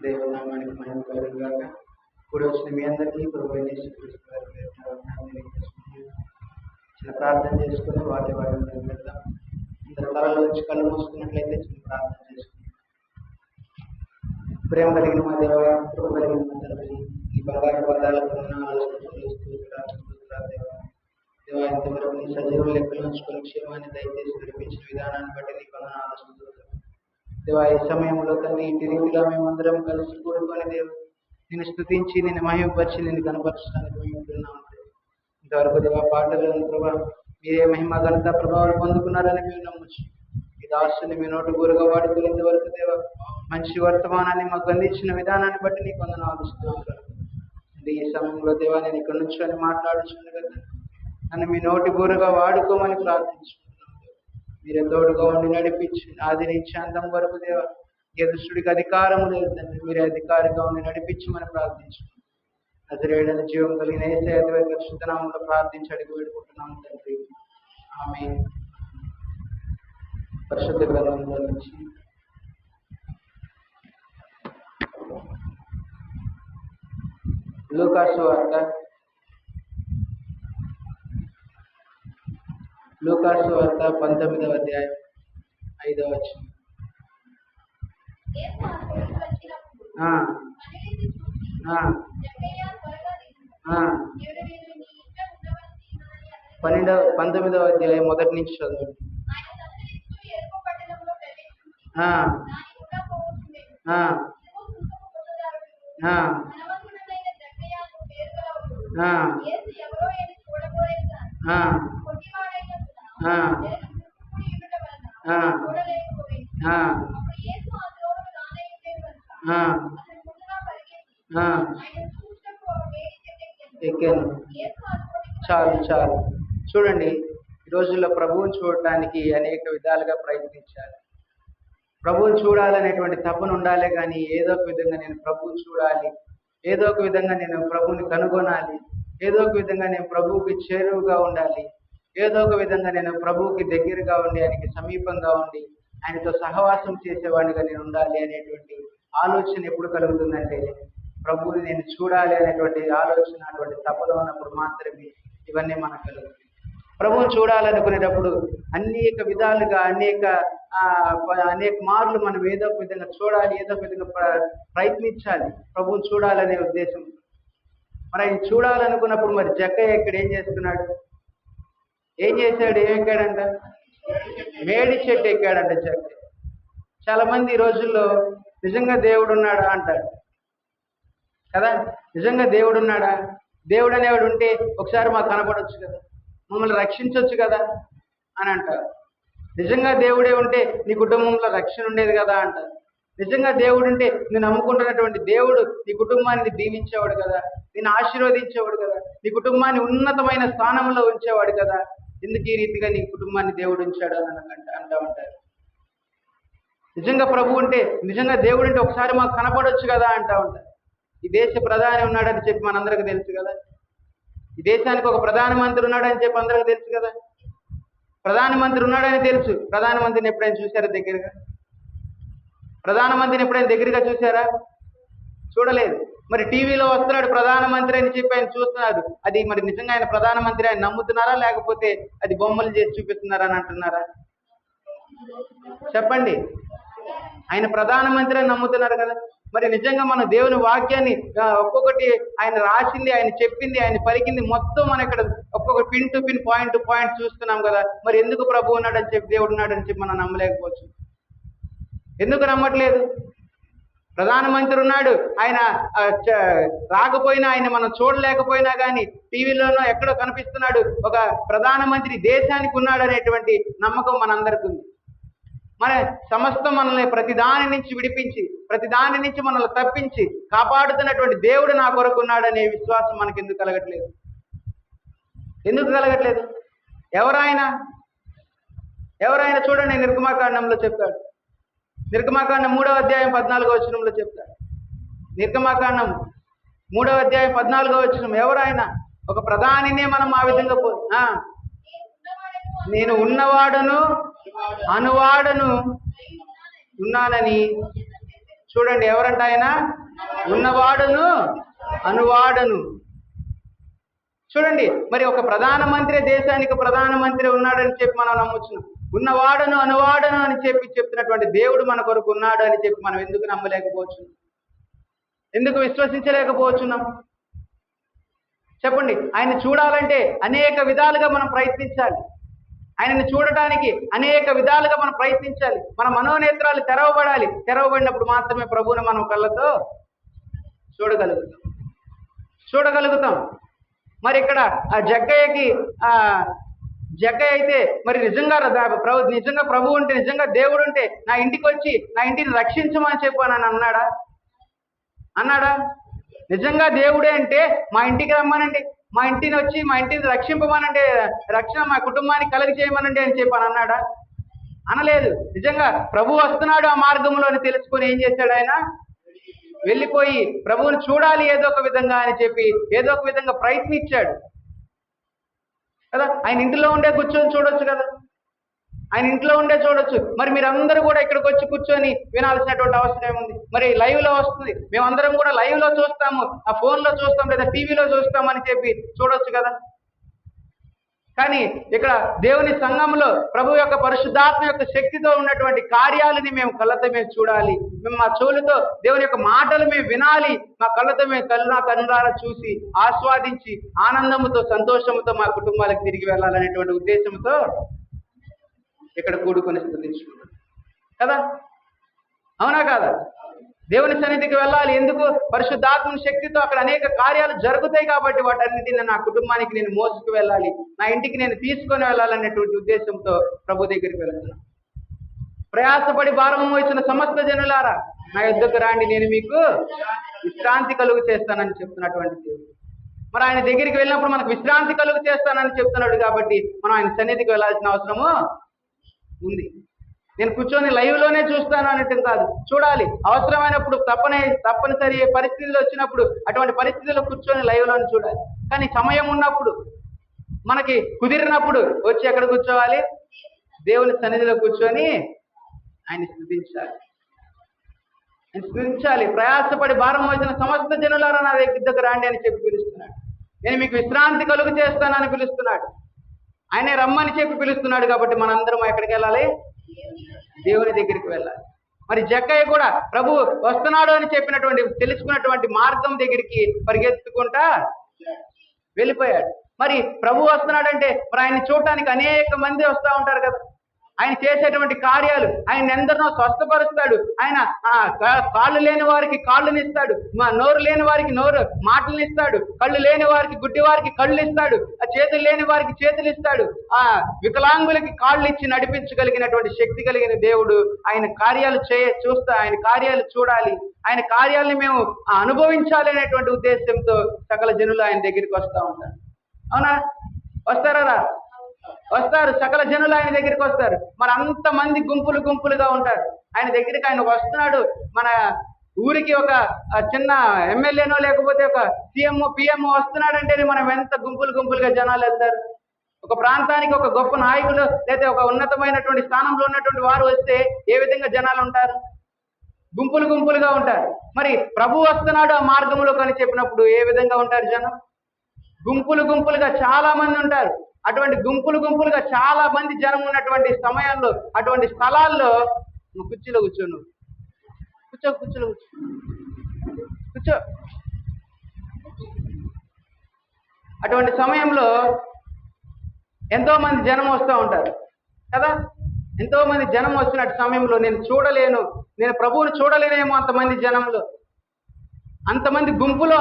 దేవునామానికి మహిమ కలుగుగాక. ఇప్పుడు వచ్చిన మీ అందరికీ చిన్న ప్రార్థన చేసుకుని వాటి వెళ్దాం. అందరి తలలో వచ్చి కళ్ళు మూసుకున్నట్లయితే చిన్న ప్రార్థన చేసుకుని. ప్రేమ కలిగిన మా దేవ, కృప కలిగిన మా తండ్రి, ఈ బంగారు పదాలకు దేవ, ఇంతవరకు నీ సజీవ లెక్కలు ఉంచుకొని క్షేమాన్ని దయచేసి నడిపించిన విధానాన్ని బట్టి నీకు వందనాలు. దేవా, ఈ సమయంలో తండ్రి ఇంటి రీతిగా మేమందరం కలిసి కూడుకొని దేవ నేను స్తుతించి నేను మహిమపరిచి నేను కనపరచడానికి మేము ఉంటున్నాము. ఇంతవరకు దేవా పాటలను ప్రభావ మీరే మహిమ ఘనత ప్రభావాలు పొందుకున్నారని మేము నమ్మచ్చు. ఈ దాసుని మీ నోటు గురుగా వాడుకుని ఇంతవరకు దేవ మంచి వర్తమానాన్ని మాకు అందించిన విధానాన్ని బట్టి నీకు వందనాలు. ఈ సమయంలో దేవా నేను ఇక్కడ నుంచి అని మాట్లాడుచుండగా నన్ను మీ నోటి గురుగా వాడుకోమని ప్రార్థించుకున్నాను. మీరే తోడుగా ఉండి నడిపించి ఆది నుంచి అంతం వరకు దేవ దుష్టుడికి అధికారం లేదు తండ్రి, మీరే అధికారిగా ఉండి నడిపించమని ప్రార్థించుకున్నాను. నజరేయుడైన జీవం కలిగిన యేసయ్య పరిశుద్ధ నామములో ప్రార్థించి అడిగి వేడుకుంటున్నాము తండ్రి, ఆమేన్. పరిశుద్ధ గ్రంథంలో నుంచి లూకాసు వార్త 19వ అధ్యాయం 5వ వచనం. పంతొమ్మిదవ అధ్యాయం మొదటి నుంచి చదవండి. ఎక్కాను. చాలు చాలు. చూడండి, ఈ రోజుల్లో ప్రభువుని చూడటానికి అనేక విధాలుగా ప్రయత్నించాలి. ప్రభువుని చూడాలనేటువంటి తపన ఉండాలి, కానీ ఏదో ఒక విధంగా నేను ప్రభువుని చూడాలి, ఏదో ఒక విధంగా నేను ప్రభువుని కనుగొనాలి, ఏదో ఒక విధంగా నేను ప్రభువుకి చేరువుగా ఉండాలి, ఏదో ఒక విధంగా నేను ప్రభువుకి దగ్గరగా ఉండి ఆయనకి సమీపంగా ఉండి ఆయనతో సహవాసం చేసేవాడిగా నేను ఉండాలి అనేటువంటి ఆలోచన ఎప్పుడు కలుగుతుందంటే ప్రభువుని నేను చూడాలి అనేటువంటి ఆలోచన, అటువంటి తపన ఉన్నప్పుడు మాత్రమే ఇవన్నీ మనకు కలుగుతాయి. ప్రభువుని చూడాలనుకునేటప్పుడు అనేక విధాలుగా అనేక మార్లు మనం ఏదో ఒక విధంగా చూడాలి, ఏదో ఒక విధంగా ప్రయత్నించాలి ప్రభువుని చూడాలనే ఉద్దేశం. మరి ఆయన చూడాలనుకున్నప్పుడు మరి జక్కయ్య ఇక్కడ ఏం చేస్తున్నాడు? ఏం చేశాడు? ఏం ఎక్కాడంట? మేడి చెట్టు ఎక్కాడంట జక్కయ్య. చాలా మంది ఈ రోజుల్లో నిజంగా దేవుడు ఉన్నాడా అంటాడు కదా. నిజంగా దేవుడు ఉన్నాడా? దేవుడు అనేవాడు ఉంటే ఒకసారి మాకు కనపడవచ్చు కదా, మమ్మల్ని రక్షించవచ్చు కదా అని అంటారు. నిజంగా దేవుడే ఉంటే నీ కుటుంబంలో రక్షణ ఉండేది కదా అంటారు. నిజంగా దేవుడు ఉంటే నేను నమ్ముకుంటున్నటువంటి దేవుడు నీ కుటుంబాన్ని దీవించేవాడు కదా, నేను ఆశీర్వదించేవాడు కదా, నీ కుటుంబాన్ని ఉన్నతమైన స్థానంలో ఉంచేవాడు కదా, ఎందుకు ఈ రీతిగా నీ కుటుంబాన్ని దేవుడు ఉంచాడు అని అంటూ ఉంటారు. నిజంగా ప్రభు ఉంటే, నిజంగా దేవుడు ఉంటే ఒకసారి మాకు కనపడవచ్చు కదా అంటూ ఉంటారు. ఈ దేశ ప్రధాని ఉన్నాడని చెప్పి మనందరికీ తెలుసు కదా, ఈ దేశానికి ఒక ప్రధానమంత్రి ఉన్నాడని చెప్పి అందరికీ తెలుసు కదా. ప్రధానమంత్రి ఉన్నాడని తెలుసు, ప్రధానమంత్రిని ఎప్పుడైనా చూసారా దగ్గరగా? ప్రధానమంత్రిని ఎప్పుడైనా దగ్గరగా చూసారా? చూడలేదు. మరి టీవీలో వస్తున్నాడు ప్రధానమంత్రి అని చెప్పి ఆయన చూస్తున్నారు, అది మరి నిజంగా ఆయన ప్రధానమంత్రి ఆయన నమ్ముతున్నారా, లేకపోతే అది బొమ్మలు చేసి చూపిస్తున్నారా అని అంటున్నారా? చెప్పండి. ఆయన ప్రధానమంత్రి అని నమ్ముతున్నారు కదా. మరి నిజంగా మన దేవుని వాక్యాన్ని ఒక్కొక్కటి ఆయన రాసింది, ఆయన చెప్పింది, ఆయన పలికింది మొత్తం మనం ఇక్కడ ఒక్కొక్క pin to pin, point to point చూస్తున్నాం కదా. మరి ఎందుకు ప్రభు ఉన్నాడని చెప్పి, దేవుడు ఉన్నాడని చెప్పి మనం నమ్మలేకపోవచ్చు? ఎందుకు నమ్మట్లేదు? ప్రధానమంత్రి ఉన్నాడు, ఆయన రాకపోయినా, ఆయన మనం చూడలేకపోయినా కానీ టీవీలోనో ఎక్కడో కనిపిస్తున్నాడు, ఒక ప్రధానమంత్రి దేశానికి ఉన్నాడు అనేటువంటి నమ్మకం మనందరికీ ఉంది. మన సమస్తం మనల్ని ప్రతి దాని నుంచి విడిపించి, ప్రతి దాని నుంచి మనల్ని తప్పించి కాపాడుతున్నటువంటి దేవుడు నా కొరకు ఉన్నాడనే విశ్వాసం మనకి ఎందుకు కలగట్లేదు? ఎందుకు కలగట్లేదు? ఎవరైనా చూడండి, నిర్గమాకాండంలో చెప్తాడు. నిర్గమాకాండం 3వ అధ్యాయం 14వ వచనంలో చెప్తాడు. నిర్గమాకాండం 3వ అధ్యాయం 14వ వచనం. ఎవరైనా ఒక ప్రధానినే మనం ఆ విధంగా నేను ఉన్నవాడను అనువాడను ఉన్నానని. చూడండి, ఎవరంట ఆయన? ఉన్నవాడును అనువాడను. చూడండి, మరి ఒక ప్రధానమంత్రి దేశానికి ప్రధానమంత్రి ఉన్నాడని చెప్పి మనం నమ్ముచున్నాం. ఉన్నవాడును అనువాడను అని చెప్పి చెప్తున్నటువంటి దేవుడు మన కొరకు ఉన్నాడు అని చెప్పి మనం ఎందుకు నమ్మలేకపోవచ్చు? ఎందుకు విశ్వసించలేకపోతున్నాం? చెప్పండి. ఆయన చూడాలంటే అనేక విధాలుగా మనం ప్రయత్నించాలి. ఆయనని చూడటానికి అనేక విధాలుగా మనం ప్రయత్నించాలి. మన మనోనేత్రాలు తెరవబడాలి. తెరవబడినప్పుడు మాత్రమే ప్రభువుని మనం కళ్ళతో చూడగలుగుతాం. మరి ఇక్కడ ఆ జగ్గయ్య అయితే మరి నిజంగా ప్రభు ఉంటే, నిజంగా దేవుడు ఉంటే నా ఇంటికి వచ్చి నా ఇంటిని రక్షించమని చెప్పానని అన్నాడా? నిజంగా దేవుడే అంటే మా ఇంటికి రమ్మనండి, మా ఇంటిని వచ్చి మా ఇంటిని రక్షింపమనంటే, రక్షణ మా కుటుంబానికి కలుగ చేయమనండి అని చెప్పని అన్నాడా? అనలేదు. నిజంగా ప్రభు వస్తున్నాడు ఆ మార్గంలో అని తెలుసుకొని ఏం చేశాడు? ఆయన వెళ్ళిపోయి ప్రభువుని చూడాలి ఏదో ఒక విధంగా అని చెప్పి ఏదో ఒక విధంగా ప్రయత్నించాడు కదా. ఆయన ఇంట్లో ఉండే కూర్చొని చూడొచ్చు కదా, ఆయన ఇంట్లో ఉండే చూడొచ్చు. మరి మీరందరూ కూడా ఇక్కడికి వచ్చి కూర్చొని వినాల్సినటువంటి అవసరం ఏముంది? మరి లైవ్ లో వస్తుంది, మేమందరం కూడా లైవ్ లో చూస్తాము, ఆ ఫోన్ లో చూస్తాం, లేదా టీవీలో చూస్తామని చెప్పి చూడొచ్చు కదా. కానీ ఇక్కడ దేవుని సంఘంలో ప్రభు యొక్క పరిశుద్ధాత్మ యొక్క శక్తితో ఉన్నటువంటి కార్యాలని మేము కళ్ళతో మేము చూడాలి. మేము మా చెవులతో దేవుని యొక్క మాటలు మేము వినాలి. మా కళ్ళతో మేము కన్నులారా చూసి ఆస్వాదించి ఆనందముతో సంతోషంతో మా కుటుంబాలకు తిరిగి వెళ్ళాలనేటువంటి ఉద్దేశంతో ఇక్కడ కూడుకొని స్తుతించుకుంటాం కదా. అవునా కాదా? దేవుని సన్నిధికి వెళ్ళాలి. ఎందుకు? పరిశుద్ధాత్మ శక్తితో అక్కడ అనేక కార్యాలు జరుగుతాయి కాబట్టి వాటన్నిటిని నా కుటుంబానికి నేను మోసుకు వెళ్ళాలి, నా ఇంటికి నేను తీసుకొని వెళ్ళాలనేటువంటి ఉద్దేశంతో ప్రభు దగ్గరికి వెళ్తున్నాను. ప్రయాసపడి భారం మోసిన సమస్త జనులారా నా యొద్దకు రాండి, నేను మీకు విశ్రాంతి కలుగు చేస్తానని చెప్తున్నటువంటి దేవుడు. మరి ఆయన దగ్గరికి వెళ్ళినప్పుడు మనకు విశ్రాంతి కలుగు చేస్తానని చెప్తున్నాడు కాబట్టి మనం ఆయన సన్నిధికి వెళ్ళాల్సిన అవసరము ఉంది. నేను కూర్చొని లైవ్ లోనే చూస్తాను అనేట్టు కాదు, చూడాలి. అవసరమైనప్పుడు తప్పనిసరి పరిస్థితులు వచ్చినప్పుడు అటువంటి పరిస్థితుల్లో కూర్చొని లైవ్ లోనే చూడాలి. కానీ సమయం ఉన్నప్పుడు, మనకి కుదిరినప్పుడు వచ్చి ఎక్కడ కూర్చోవాలి? దేవుని సన్నిధిలో కూర్చొని ఆయన స్తుతించాలి. ప్రయాసపడి భారం మోసిన సమస్త జనులారా నా దగ్గరకు రాండి అని చెప్పి పిలుస్తున్నాడు. నేను మీకు విశ్రాంతి కలుగు చేస్తానని పిలుస్తున్నాడు. ఆయనే రమ్మని చెప్పి పిలుస్తున్నాడు. కాబట్టి మనందరం ఎక్కడికి వెళ్ళాలి? దేవుని దగ్గరికి వెళ్ళాలి. మరి జక్కయ్య కూడా ప్రభు వస్తున్నాడు అని తెలుసుకున్నటువంటి మార్గం దగ్గరికి పరిగెత్తుకుంటా వెళ్ళిపోయాడు. మరి ప్రభు వస్తున్నాడంటే మరి ఆయన చూడటానికి అనేక మంది వస్తూ ఉంటారు కదా. ఆయన చేసేటువంటి కార్యాలు, ఆయన ఎందరినో స్వస్థపరుస్తాడు. ఆయన కాళ్ళు లేని వారికి కాళ్ళునిస్తాడు, నోరు లేని వారికి నోరు మాటలు ఇస్తాడు, కళ్ళు లేని వారికి గుడ్డి వారికి కళ్ళు ఇస్తాడు, చేతులు లేని వారికి చేతులు ఇస్తాడు. వికలాంగులకి కాళ్ళు ఇచ్చి నడిపించగలిగినటువంటి శక్తి కలిగిన దేవుడు. ఆయన కార్యాలు ఆయన కార్యాలు చూడాలి, ఆయన కార్యాలను మేము అనుభవించాలి అనేటువంటి ఉద్దేశంతో సకల జనులు ఆయన దగ్గరికి వస్తూ ఉంటారు. అవునా? వస్తారా? వస్తారు. సకల జనులు ఆయన దగ్గరికి వస్తారు. మరి అంతమంది గుంపులుగా ఉంటారు ఆయన దగ్గరికి. ఆయన వస్తున్నాడు. మన ఊరికి ఒక చిన్న ఎమ్మెల్యేనో లేకపోతే ఒక సీఎంఓ పిఎంఓ వస్తున్నాడంటేనే మనం ఎంత గుంపులుగా జనాలు వెళ్తారు. ఒక ప్రాంతానికి ఒక గొప్ప నాయకుడు లేదా ఒక ఉన్నతమైనటువంటి స్థానంలో ఉన్నటువంటి వారు వస్తే ఏ విధంగా జనాలు ఉంటారు? గుంపులుగా ఉంటారు. మరి ప్రభు వస్తున్నాడు ఆ మార్గంలో అని చెప్పినప్పుడు ఏ విధంగా ఉంటారు జనం? గుంపులుగా చాలా మంది ఉంటారు. అటువంటి గుంపులుగా చాలా మంది జనం ఉన్నటువంటి సమయంలో, అటువంటి స్థలాల్లో నువ్వు కుర్చీలో కూర్చో, కూర్చో. అటువంటి సమయంలో ఎంతో మంది జనం వస్తూ ఉంటారు కదా. ఎంతో మంది జనం వస్తున్నట్టు సమయంలో నేను ప్రభువుని చూడలేనేమో అంతమంది జనంలో. అంతమంది గుంపులో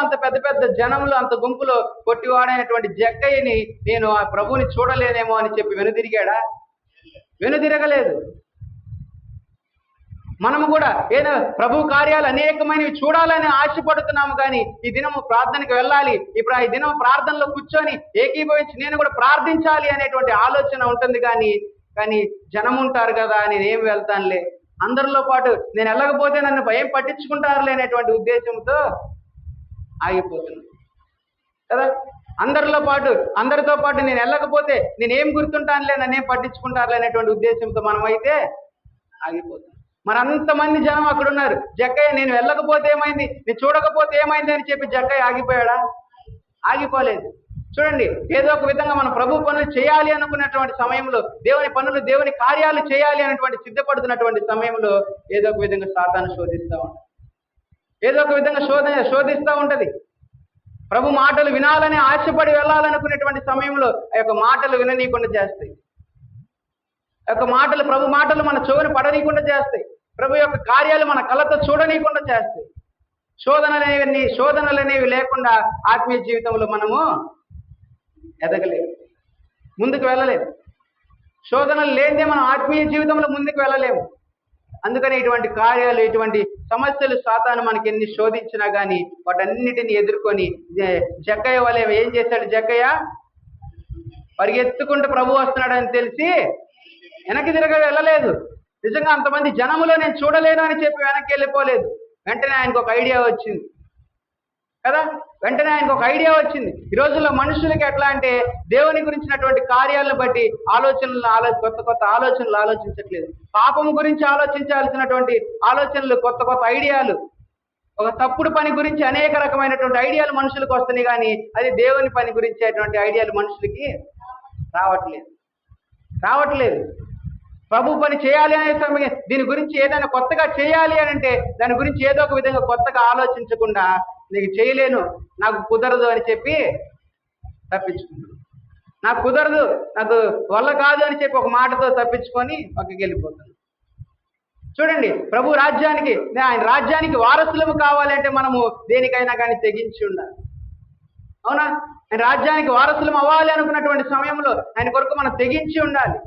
అంత పెద్ద జనంలో అంత గుంపులో కొట్టివాడైనటువంటి జక్కయ్యని నేను ఆ ప్రభువుని చూడలేనేమో అని చెప్పి వెనుదిరిగాడా? వెనుదిరగలేదు. మనము కూడా ఏదో ప్రభు కార్యాలు అనేకమైనవి చూడాలని ఆశపడుతున్నాము, కానీ ఈ దినము ప్రార్థనకి వెళ్ళాలి, ఇప్పుడు ఈ దినం ప్రార్థనలో కూర్చొని ఏకీభవించి నేను కూడా ప్రార్థించాలి అనేటువంటి ఆలోచన ఉంటుంది. కానీ జనం ఉంటారు కదా, నేనేం వెళ్తానులే, అందరిలో పాటు నేను వెళ్ళకపోతే నన్ను భయం పట్టించుకుంటారులే అనేటువంటి ఉద్దేశంతో ఆగిపోతున్నాను కదా. అందరితో పాటు నేను వెళ్ళకపోతే నేనేం గుర్తుంటానులే, నన్నేం పట్టించుకుంటారులే అనేటువంటి ఉద్దేశంతో మనమైతే ఆగిపోతున్నాం. మరి అంతమంది జనం అక్కడ ఉన్నారు. జక్కయ్య నేను వెళ్ళకపోతే ఏమైంది, నేను చూడకపోతే ఏమైంది అని చెప్పి జక్కయ్య ఆగిపోయాడా? ఆగిపోలేదు. చూడండి, ఏదో ఒక విధంగా మనం ప్రభు పనులు చేయాలి అనుకున్నటువంటి సమయంలో, దేవుని కార్యాలు చేయాలి అనేటువంటి సిద్ధపడుతున్నటువంటి సమయంలో ఏదో ఒక విధంగా సాతాను శోధిస్తూ ఉంటాడు. ఏదో ఒక విధంగా శోధిస్తూ ఉంటది. ప్రభు మాటలు వినాలని ఆశపడి వెళ్ళాలనుకునేటువంటి సమయంలో ఆ యొక్క మాటలు విననీయకుండా చేస్తాయి. ఆ యొక్క ప్రభు మాటలు మన చెవుని పడనీయకుండా చేస్తాయి. ప్రభు యొక్క కార్యాలు మన కళ్ళతో చూడనీయకుండా చేస్తాయి. శోధనలు అనేవి లేకుండా ఆత్మీయ జీవితంలో మనము ఎదగలేదు, ముందుకు వెళ్ళలేదు. శోధనలు లేనిదే మనం ఆత్మీయ జీవితంలో ముందుకు వెళ్ళలేము. అందుకని ఇటువంటి కార్యాలు, ఇటువంటి సమస్యలు సాతాను మనకి ఎన్ని శోధించినా కానీ వాటన్నిటిని ఎదుర్కొని జక్కయ్య వలె ఏం చేశాడు? జక్కయ్య పరిగెత్తుకుంటూ ప్రభు వస్తున్నాడని తెలిసి వెనక్కి వెళ్ళలేదు. నిజంగా అంతమంది జనములో నేను చూడలేను అని చెప్పి వెనక్కి వెళ్ళిపోలేదు. వెంటనే ఆయనకు ఒక ఐడియా వచ్చింది కదా. ఈ రోజుల్లో మనుషులకి ఎట్లా అంటే దేవుని గురించినటువంటి కార్యాలను బట్టి కొత్త ఆలోచనలు ఆలోచించట్లేదు. పాపము గురించి ఆలోచించాల్సినటువంటి ఆలోచనలు, కొత్త ఐడియాలు, ఒక తప్పుడు పని గురించి అనేక రకమైనటువంటి ఐడియాలు మనుషులకు వస్తున్నాయి, కానీ అది దేవుని పని గురించేటువంటి ఐడియాలు మనుషులకి రావట్లేదు. ప్రభు పని చేయాలి అనే సమయం దీని గురించి ఏదైనా కొత్తగా చేయాలి అని అంటే దాని గురించి ఏదో ఒక విధంగా కొత్తగా ఆలోచించకుండా నీకు చేయలేను, నాకు కుదరదు అని చెప్పి తప్పించుకుంటాను. నాకు కుదరదు, నాకు వల్ల కాదు అని చెప్పి ఒక మాటతో తప్పించుకొని పక్కకి వెళ్ళిపోతాను. చూడండి, ప్రభు రాజ్యానికి, ఆయన రాజ్యానికి వారసులము కావాలంటే మనము దేనికైనా కానీ తెగించి ఉండాలి. అవునా? ఆయన రాజ్యానికి వారసులం అవ్వాలి అనుకున్నటువంటి సమయంలో ఆయన కొరకు మనం తెగించి ఉండాలి.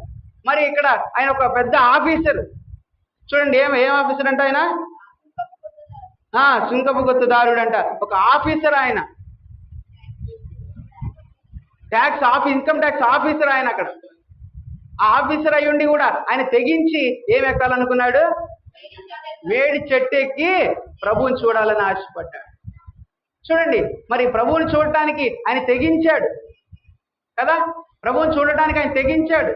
మరి ఇక్కడ ఆయన ఒక పెద్ద ఆఫీసర్. చూడండి, ఏం ఆఫీసర్ అంటే ఆయన సుంకపు గుత్తదారుడు అంట. ఒక ఆఫీసర్ ఆయన, ఇన్కమ్ ట్యాక్స్ ఆఫీసర్ ఆయన. అక్కడ ఆ ఆఫీసర్ అయ్యుండి కూడా ఆయన తెగించి ఏం ఎక్కాలనుకున్నాడు? వేడి చెట్టు ఎక్కి ప్రభువుని చూడాలని ఆశపడ్డాడు. చూడండి, మరి ప్రభువుని చూడటానికి ఆయన తెగించాడు కదా. ప్రభువుని చూడటానికి ఆయన తెగించాడు.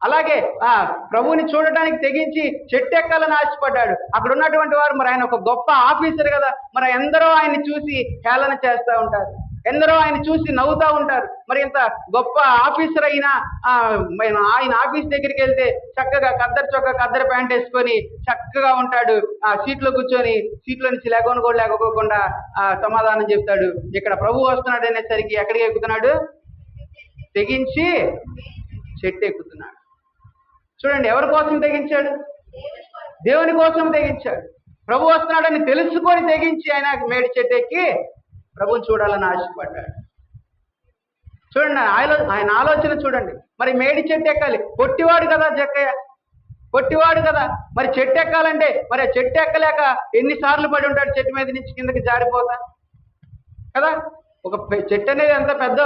అలాగే ప్రభువుని చూడటానికి తెగించి చెట్టు ఎక్కాలని ఆశపడ్డాడు. అక్కడ ఉన్నటువంటి వారు, మరి ఆయన ఒక గొప్ప ఆఫీసర్ కదా, మరి ఎందరో ఆయన్ని చూసి హేళన చేస్తూ ఉంటారు, ఎందరో ఆయన చూసి నవ్వుతూ ఉంటారు. మరి ఇంత గొప్ప ఆఫీసర్ అయినా ఆయన ఆఫీస్ దగ్గరికి వెళ్తే చక్కగా కద్దరు చొక్కా, కద్దరు ప్యాంట్ వేసుకొని చక్కగా ఉంటాడు. సీట్లో కూర్చొని సీట్లో నుంచి లేకపోకుండా సమాధానం చెప్తాడు. ఇక్కడ ప్రభు వస్తున్నాడు అనేసరికి ఎక్కడికి ఎక్కుతున్నాడు? తెగించి చెట్టు ఎక్కుతున్నాడు. చూడండి, ఎవరి కోసం తెగించాడు? దేవుని కోసం తెగించాడు. ప్రభు వస్తున్నాడని తెలుసుకొని తెగించి ఆయన మేడి చెట్టు ఎక్కి ప్రభుని చూడాలని ఆశపడ్డాడు. చూడండి, ఆయన ఆలోచన చూడండి. మరి మేడి చెట్టు ఎక్కాలి, పొట్టివాడు కదా జక్కయ్య, పొట్టివాడు కదా. మరి చెట్టు ఎక్కాలంటే మరి ఆ చెట్టు ఎక్కలేక ఎన్నిసార్లు పడి ఉంటాడు చెట్టు మీద నుంచి కిందకి జారిపోతా కదా. ఒక చెట్టు అనేది ఎంత పెద్ద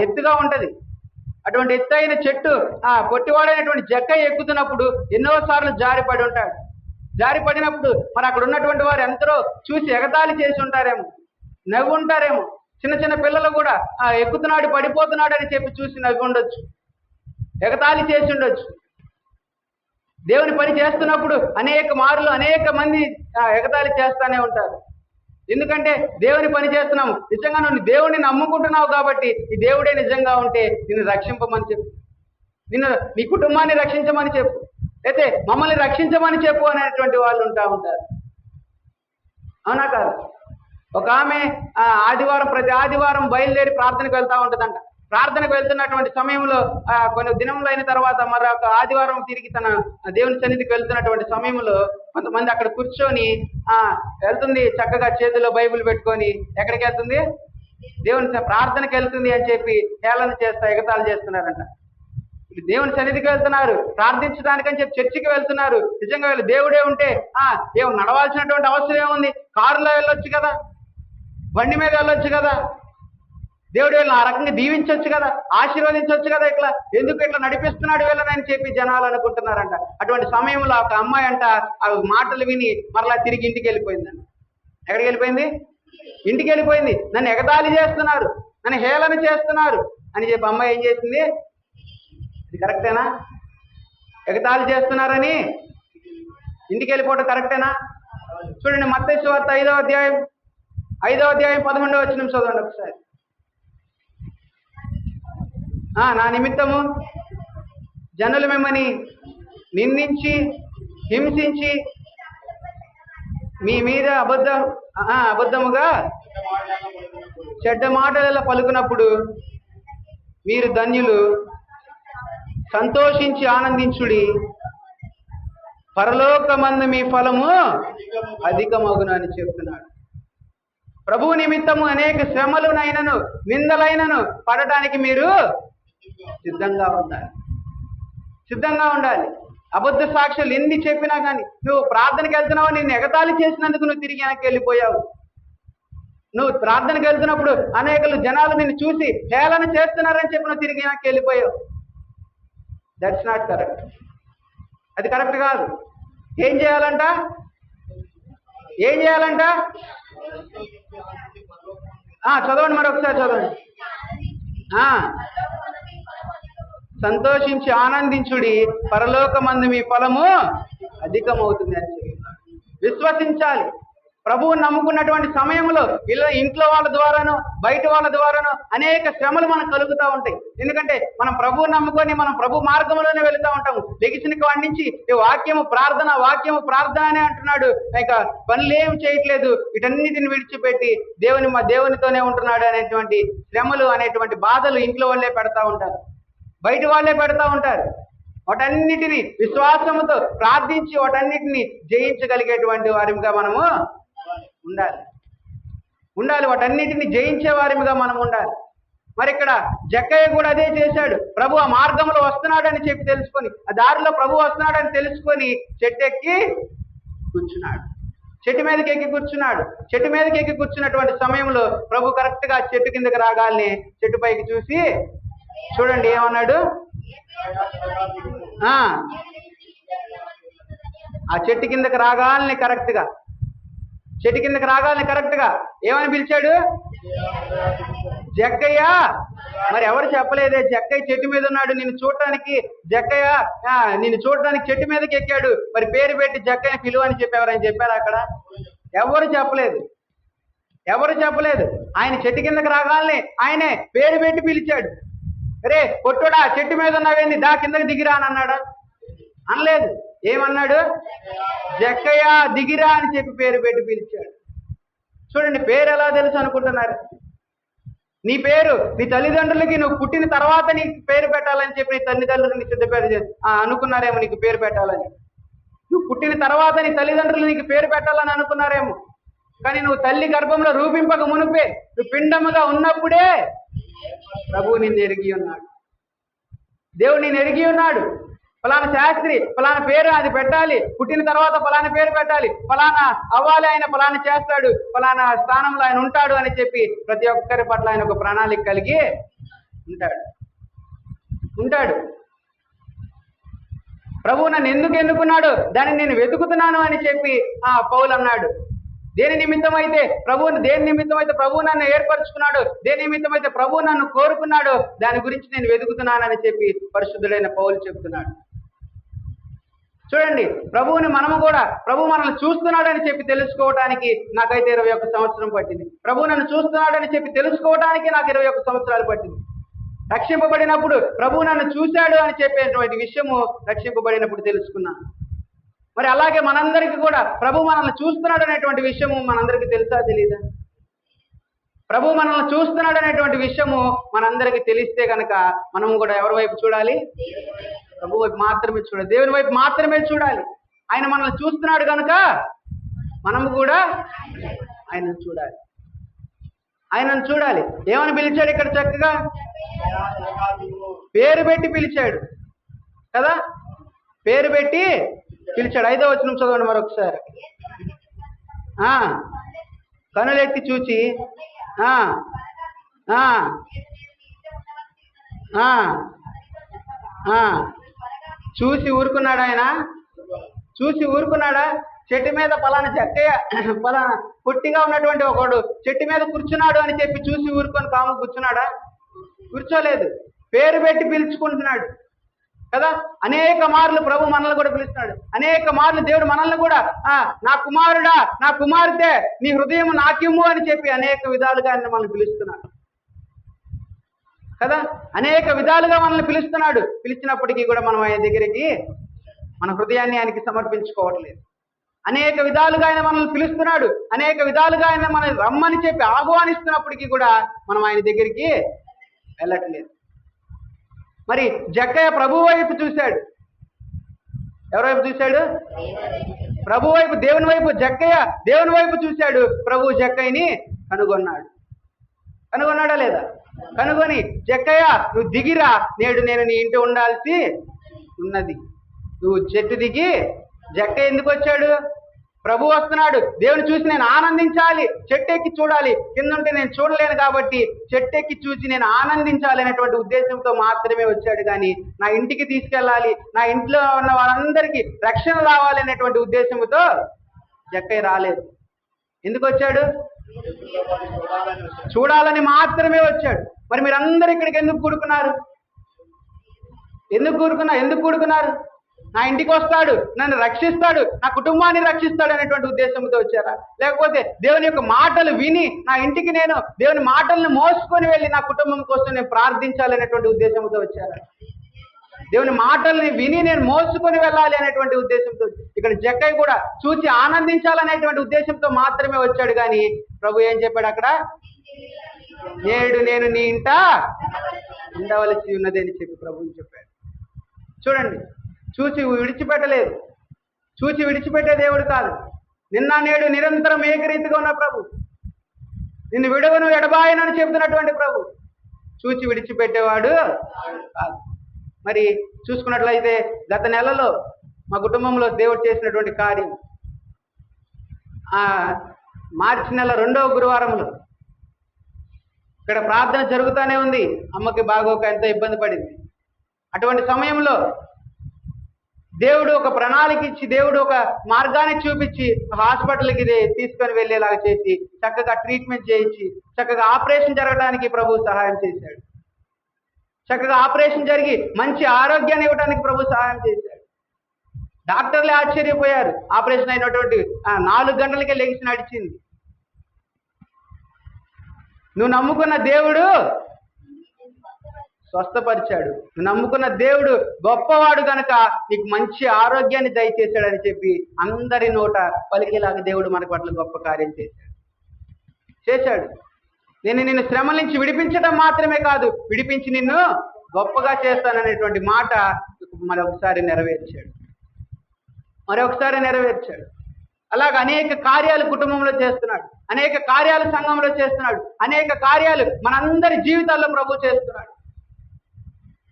ఎత్తుగా ఉంటది. అటువంటి ఎత్తైన చెట్టు ఆ పొట్టివాడైనటువంటి జక్కయ్య ఎక్కుతున్నప్పుడు ఎన్నోసార్లు జారిపడి ఉంటాడు. జారిపడినప్పుడు మరి అక్కడ ఉన్నటువంటి వారు ఎందరో చూసి ఎగతాళి చేసి ఉంటారేమో, నవ్వు ఉంటారేమో. చిన్న చిన్న పిల్లలు కూడా ఎక్కుతున్నాడు పడిపోతున్నాడు అని చెప్పి చూసి నవ్వి ఉండొచ్చు, ఎగతాళి చేసి ఉండొచ్చు. దేవుని పని చేస్తున్నప్పుడు అనేక మంది ఎగతాళి చేస్తానే ఉంటారు. ఎందుకంటే దేవుని పని చేస్తున్నాము, నిజంగా నువ్వు దేవుడిని నమ్ముకుంటున్నావు కాబట్టి ఈ దేవుడే నిజంగా ఉంటే నిన్ను రక్షింపమని చెప్పు, నీ కుటుంబాన్ని రక్షించమని చెప్పు, అయితే మమ్మల్ని రక్షించమని చెప్పు అనేటువంటి వాళ్ళు ఉంటారు. అవునా కాదు? ఒక ఆమె ప్రతి ఆదివారం బయలుదేరి ప్రార్థనకు వెళ్తా ఉంటుందంట. ప్రార్థనకు వెళ్తున్నటువంటి సమయంలో కొన్ని దినములు అయిన తర్వాత మరొక ఆదివారం తిరిగి తన దేవుని సన్నిధికి వెళ్తున్నటువంటి సమయంలో కొంతమంది అక్కడ కూర్చొని వెళ్తుంది, చక్కగా చేతిలో బైబిల్ పెట్టుకొని ఎక్కడికి వెళ్తుంది? దేవుని ప్రార్థనకి వెళ్తుంది అని చెప్పి హేళన చేస్తా ఎగతాళి చేస్తున్నారంట. దేవుని సన్నిధికి వెళ్తున్నారు, ప్రార్థించడానికని చెప్పి చర్చికి వెళ్తున్నారు. నిజంగా వీళ్ళు దేవుడే ఉంటే నడవాల్సినటువంటి అవసరం ఏముంది? కారులో వెళ్ళొచ్చు కదా, బండి మీద వెళ్ళొచ్చు కదా, దేవుడు వీళ్ళని ఆ రకంగా దీవించవచ్చు కదా, ఆశీర్వదించవచ్చు కదా. ఎందుకు ఇట్లా నడిపిస్తున్నాడు వీళ్ళని చెప్పి జనాలు అనుకుంటున్నారంట. అటువంటి సమయంలో ఒక అమ్మాయి అంట ఆ మాటలు విని మరలా తిరిగి ఇంటికి వెళ్ళిపోయిందంట. ఎక్కడికి వెళ్ళిపోయింది? ఇంటికి వెళ్ళిపోయింది. నన్ను ఎగతాళి చేస్తున్నారు, నన్ను హేళన చేస్తున్నారు అని చెప్పి అమ్మాయి ఏం చేసింది? ఇది కరెక్టేనా? ఎగతాళి చేస్తున్నారని ఇంటికి వెళ్ళిపోవడం కరెక్టేనా? చూడండి, మత్తయి సువార్త 5వ అధ్యాయం 11వ వచనం చదవండి ఒకసారి. నా నిమిత్తము జనులు మిమ్మల్ని నిందించి హింసించి మీ మీద అబద్ధముగా చెడ్డ మాటలలో పలుకున్నప్పుడు మీరు ధన్యులు, సంతోషించి ఆనందించుడి, పరలోకమందు మీ ఫలము అధికమగును అని చెప్తున్నాడు. ప్రభువు నిమిత్తము అనేక శ్రమలునైనను నిందలైనను పడటానికి మీరు సిద్ధంగా ఉండాలి. అబద్ధ సాక్ష్యాలు ఎన్ని చెప్పినా కానీ నువ్వు ప్రార్థనకి వెళ్తున్నావు, నిన్ను ఎగతాళి చేసినందుకు నువ్వు తిరిగి వెనక్కి వెళ్ళిపోయావు. నువ్వు ప్రార్థనకి వెళ్తున్నప్పుడు అనేకలు జనాలు నిన్ను చూసి హేళన చేస్తున్నారని చెప్పి నువ్వు తిరిగి వెనక్కి వెళ్ళిపోయావు. That's not correct. అది కరెక్ట్ కాదు. ఏం చేయాలంట? చదవండి, మరొకసారి చదవండి. సంతోషించి ఆనందించుడి, పరలోకమందు మీ ఫలము అధికమవుతుంది అని చెప్పి విశ్వసించాలి. ప్రభువుని నమ్ముకున్నటువంటి సమయంలో ఇంట్లో వాళ్ళ ద్వారాను బయట వాళ్ళ ద్వారాను అనేక శ్రమలు మనకు కలుగుతూ ఉంటాయి. ఎందుకంటే మనం ప్రభువుని నమ్ముకొని మనం ప్రభు మార్గంలోనే వెళుతూ ఉంటాము. లెగిసిన కాడి నుంచి వాక్యము ప్రార్థన అనే అంటున్నాడు, ఇక పనులేం చేయట్లేదు, వీటన్నిటిని విడిచిపెట్టి దేవునితోనే ఉంటున్నాడు అనేటువంటి శ్రమలు అనేటువంటి బాధలు ఇంట్లో వాళ్ళే పెడతా ఉంటారు, బయట వాళ్ళే పెడతా ఉంటారు. వాటన్నిటిని విశ్వాసముతో ప్రార్థించి వాటన్నిటిని జయించగలిగేటువంటి వారిగా మనము ఉండాలి. వాటన్నిటిని జయించే వారిగా మనం ఉండాలి. మరి ఇక్కడ జక్కయ్య కూడా అదే చేశాడు. ప్రభు ఆ మార్గంలో వస్తున్నాడని చెప్పి తెలుసుకొని, ఆ దారిలో ప్రభు వస్తున్నాడని తెలుసుకొని చెట్టు మీదకి ఎక్కి కూర్చున్నాడు. చెట్టు మీదకి ఎక్కి కూర్చున్నటువంటి సమయంలో ప్రభు కరెక్ట్ గా చెట్టు కిందకి రాగాలని చెట్టు పైకి చూసి చూడండి ఏమన్నాడు? ఆ చెట్టు కిందకి రాగాలని కరెక్ట్ గా ఏమని పిలిచాడు? జక్కయ్య. మరి ఎవరు చెప్పలేదే జక్కయ్య చెట్టు మీద ఉన్నాడు నిన్ను చూడటానికి, నిన్ను చూడటానికి చెట్టు మీదకి ఎక్కాడు, మరి పేరు పెట్టి జక్కయ్య పిలువ అని చెప్పి ఎవరైనా చెప్పారా? అక్కడ ఎవరు చెప్పలేదు. ఆయన చెట్టు కిందకి రాగాలని ఆయనే పేరు పెట్టి పిలిచాడు. అరే పొట్టుడా, చెట్టు మీద ఉన్నావేంది, దా కిందకి దిగిరా అని అన్నాడా? అనలేదు. ఏమన్నాడు? జక్కయ్య దిగిరా అని చెప్పి పేరు పెట్టి పిలిచాడు. చూడండి, పేరు ఎలా తెలుసు అనుకుంటున్నారు? నీ తల్లిదండ్రులకి నువ్వు పుట్టిన తర్వాత నీకు పేరు పెట్టాలని చెప్పి నీ తల్లిదండ్రులు నీ సిద్ధపేరు అనుకున్నారేమో నీకు పేరు పెట్టాలని. నువ్వు పుట్టిన తర్వాత నీ తల్లిదండ్రులు నీకు పేరు పెట్టాలని అనుకున్నారేమో. కానీ నువ్వు తల్లి గర్భంలో రూపింపక మునిపే, నువ్వు పిండముగా ఉన్నప్పుడే ప్రభువు నిన్ను ఎరిగి ఉన్నాడు. దేవుడు నిన్ను ఎరిగి ఉన్నాడు. ఫలానా శాస్త్రి ఫలానా పేరు అది పెట్టాలి, పుట్టిన తర్వాత ఫలానా పేరు పెట్టాలి, ఫలానా అవ్వాలి, ఆయన ఫలానా చేస్తాడు, ఫలానా స్థానంలో ఆయన ఉంటాడు అని చెప్పి ప్రతి ఒక్కరి పట్ల ఆయన ఒక ప్రణాళిక కలిగి ఉంటాడు. ప్రభువు నన్ను ఎందుకు ఎన్నుకున్నాడు, దాన్ని నేను వెతుకుతున్నాను అని చెప్పి పౌలు అన్నాడు. దేని నిమిత్తం అయితే ప్రభువు నన్ను ఏర్పరచుకున్నాడు, దేని నిమిత్తం అయితే ప్రభువు నన్ను కోరుకున్నాడు, దాని గురించి నేను వెతుకుతున్నానని చెప్పి పరిశుద్ధుడైన పౌలు చెప్తున్నాడు. చూడండి, ప్రభువుని ప్రభు మనల్ని చూస్తున్నాడని చెప్పి తెలుసుకోవడానికి నాకైతే 21 సంవత్సరం పట్టింది. ప్రభు నన్ను చూస్తున్నాడని చెప్పి తెలుసుకోవడానికి నాకు 21 సంవత్సరాలు పట్టింది. రక్షింపబడినప్పుడు ప్రభు నన్ను చూశాడు అని చెప్పేటువంటి విషయము రక్షింపబడినప్పుడు తెలుసుకున్నాను. మరి అలాగే మనందరికీ కూడా ప్రభు మనల్ని చూస్తున్నాడు అనేటువంటి విషయము మనందరికీ తెలుసా తెలీదా? ప్రభు మనల్ని చూస్తున్నాడు అనేటువంటి విషయము మనందరికీ తెలిస్తే కనుక మనము కూడా ఎవరి వైపు చూడాలి? ప్రభు వైపు మాత్రమే చూడాలి, దేవుని వైపు మాత్రమే చూడాలి. ఆయన మనల్ని చూస్తున్నాడు కనుక మనము కూడా ఆయనను చూడాలి. ఏమని పిలిచాడు ఇక్కడ? చక్కగా పేరు పెట్టి పిలిచాడు కదా, పేరు పెట్టి పిలిచాడు. 5వ వచనం చదవండి మరొకసారి. కనులెత్తి చూచి చూసి ఊరుకున్నాడు. ఆయన చూసి ఊరుకున్నాడా? చెట్టు మీద పలానా జక్కయ్య పలానా పొట్టిగా ఉన్నటువంటి ఒకడు చెట్టు మీద కూర్చున్నాడు అని చెప్పి చూసి ఊరుకొని కాము కూర్చున్నాడా? కూర్చోలేదు. పేరు పెట్టి పిలుచుకుంటున్నాడు కదా. అనేక మార్లు ప్రభు మనల్ని కూడా పిలుస్తున్నాడు. అనేక మార్లు దేవుడు మనల్ని కూడా నా కుమారుడా, నా కుమార్తె, నీ హృదయం నాకిమ్ము అని చెప్పి అనేక విధాలుగా ఆయన మనల్ని పిలుస్తున్నాడు కదా. అనేక విధాలుగా మనల్ని పిలుస్తున్నాడు. పిలిచినప్పటికీ కూడా మనం ఆయన దగ్గరికి మన హృదయాన్ని ఆయనకి సమర్పించుకోవట్లేదు. అనేక విధాలుగా ఆయన మనల్ని పిలుస్తున్నాడు. అనేక విధాలుగా ఆయన మనల్ని రమ్మని చెప్పి ఆహ్వానిస్తున్నప్పటికీ కూడా మనం ఆయన దగ్గరికి వెళ్ళట్లేదు. మరి జక్కయ్య ప్రభు వైపు చూశాడు. ఎవరి వైపు చూశాడు? ప్రభు వైపు, దేవుని వైపు. జక్కయ్య దేవుని వైపు చూశాడు. ప్రభు జక్కయ్యని కనుగొన్నాడా లేదా? కనుగొని, జక్కయ్య నువ్వు దిగిరా, నేడు నేను నీ ఇంటి ఉండాల్సి ఉన్నది. నువ్వు చెట్టు దిగి. జక్కయ్య ఎందుకు వచ్చాడు? ప్రభు వస్తున్నాడు. దేవుని చూసి నేను ఆనందించాలి, చెట్టెక్కి చూడాలి, కింద ఉంటే నేను చూడలేను కాబట్టి చెట్టెక్కి చూసి నేను ఆనందించాలి అనేటువంటి ఉద్దేశంతో మాత్రమే వచ్చాడు. కానీ నా ఇంటికి తీసుకెళ్ళాలి, నా ఇంట్లో ఉన్న వాళ్ళందరికీ రక్షణ రావాలి అనేటువంటి ఉద్దేశంతో జక్కయ్య రాలేదు. ఎందుకు వచ్చాడు? చూడాలని మాత్రమే వచ్చాడు. మరి మీరందరూ ఇక్కడికి ఎందుకు కూడుకున్నారు? ఎందుకు కూడుకున్నారు? నా ఇంటికి వస్తాడు, నన్ను రక్షిస్తాడు, నా కుటుంబాన్ని రక్షిస్తాడు అనేటువంటి ఉద్దేశంతో వచ్చారా? లేకపోతే దేవుని యొక్క మాటలు విని నా ఇంటికి నేను దేవుని మాటలను మోసుకొని వెళ్ళి నా కుటుంబం కోసం నేను ప్రార్థించాలనేటువంటి ఉద్దేశంతో వచ్చారా? దేవుని మాటల్ని విని నేను మోసుకొని వెళ్ళాలి అనేటువంటి ఉద్దేశంతో. ఇక్కడ జక్కయ్య కూడా చూసి ఆనందించాలనేటువంటి ఉద్దేశంతో మాత్రమే వచ్చాడు. కానీ ప్రభు ఏం చెప్పాడు అక్కడ? నేడు నేను నీ ఇంట ఉండవలసి ఉన్నది అని చెప్పి ప్రభువు చెప్పాడు. చూడండి, చూసి విడిచిపెట్టలేదు. చూసి విడిచిపెట్టే దేవుడు కాదు. నిన్న నేడు నిరంతరం ఏకరీతిగా ఉన్న ప్రభు, నిన్ను విడవను ఎడబాయనని చెబుతున్నటువంటి ప్రభు చూచి విడిచిపెట్టేవాడు కాదు. మరి చూసుకున్నట్లయితే గత నెలలో మా కుటుంబంలో దేవుడు చేసినటువంటి కార్యం, మార్చి నెల 2వ గురువారంలో ఇక్కడ ప్రార్థన జరుగుతూనే ఉంది. అమ్మకి బాగోక ఎంతో ఇబ్బంది పడింది. అటువంటి సమయంలో దేవుడు ఒక ప్రణాళిక ఇచ్చి, దేవుడు ఒక మార్గాన్ని చూపించి హాస్పిటల్కి తీసుకొని వెళ్ళేలాగా చేసి చక్కగా ట్రీట్మెంట్ చేయించి చక్కగా ఆపరేషన్ జరగడానికి ప్రభు సహాయం చేశాడు. చక్కగా ఆపరేషన్ జరిగి మంచి ఆరోగ్యాన్ని ఇవ్వడానికి ప్రభు సహాయం చేశాడు. డాక్టర్లే ఆశ్చర్యపోయారు. ఆపరేషన్ అయినటువంటి 4 గంటలకే లెగిసి నడిచింది. నువ్వు నమ్ముకున్న దేవుడు స్వస్థపరిచాడు. నువ్వు నమ్ముకున్న దేవుడు గొప్పవాడు కనుక నీకు మంచి ఆరోగ్యాన్ని దయచేశాడని చెప్పి అందరి నోట పలికేలాగా దేవుడు మన పట్ల గొప్ప కార్యం చేశాడు. నేను నిన్ను శ్రమల నుంచి విడిపించడం మాత్రమే కాదు, విడిపించి నిన్ను గొప్పగా చేస్తాననేటువంటి మాట మరొకసారి నెరవేర్చాడు. అలాగ అనేక కార్యాలు కుటుంబంలో చేస్తున్నాడు, అనేక కార్యాలు సంఘంలో చేస్తున్నాడు, అనేక కార్యాలు మనందరి జీవితాల్లో ప్రభు చేస్తున్నాడు.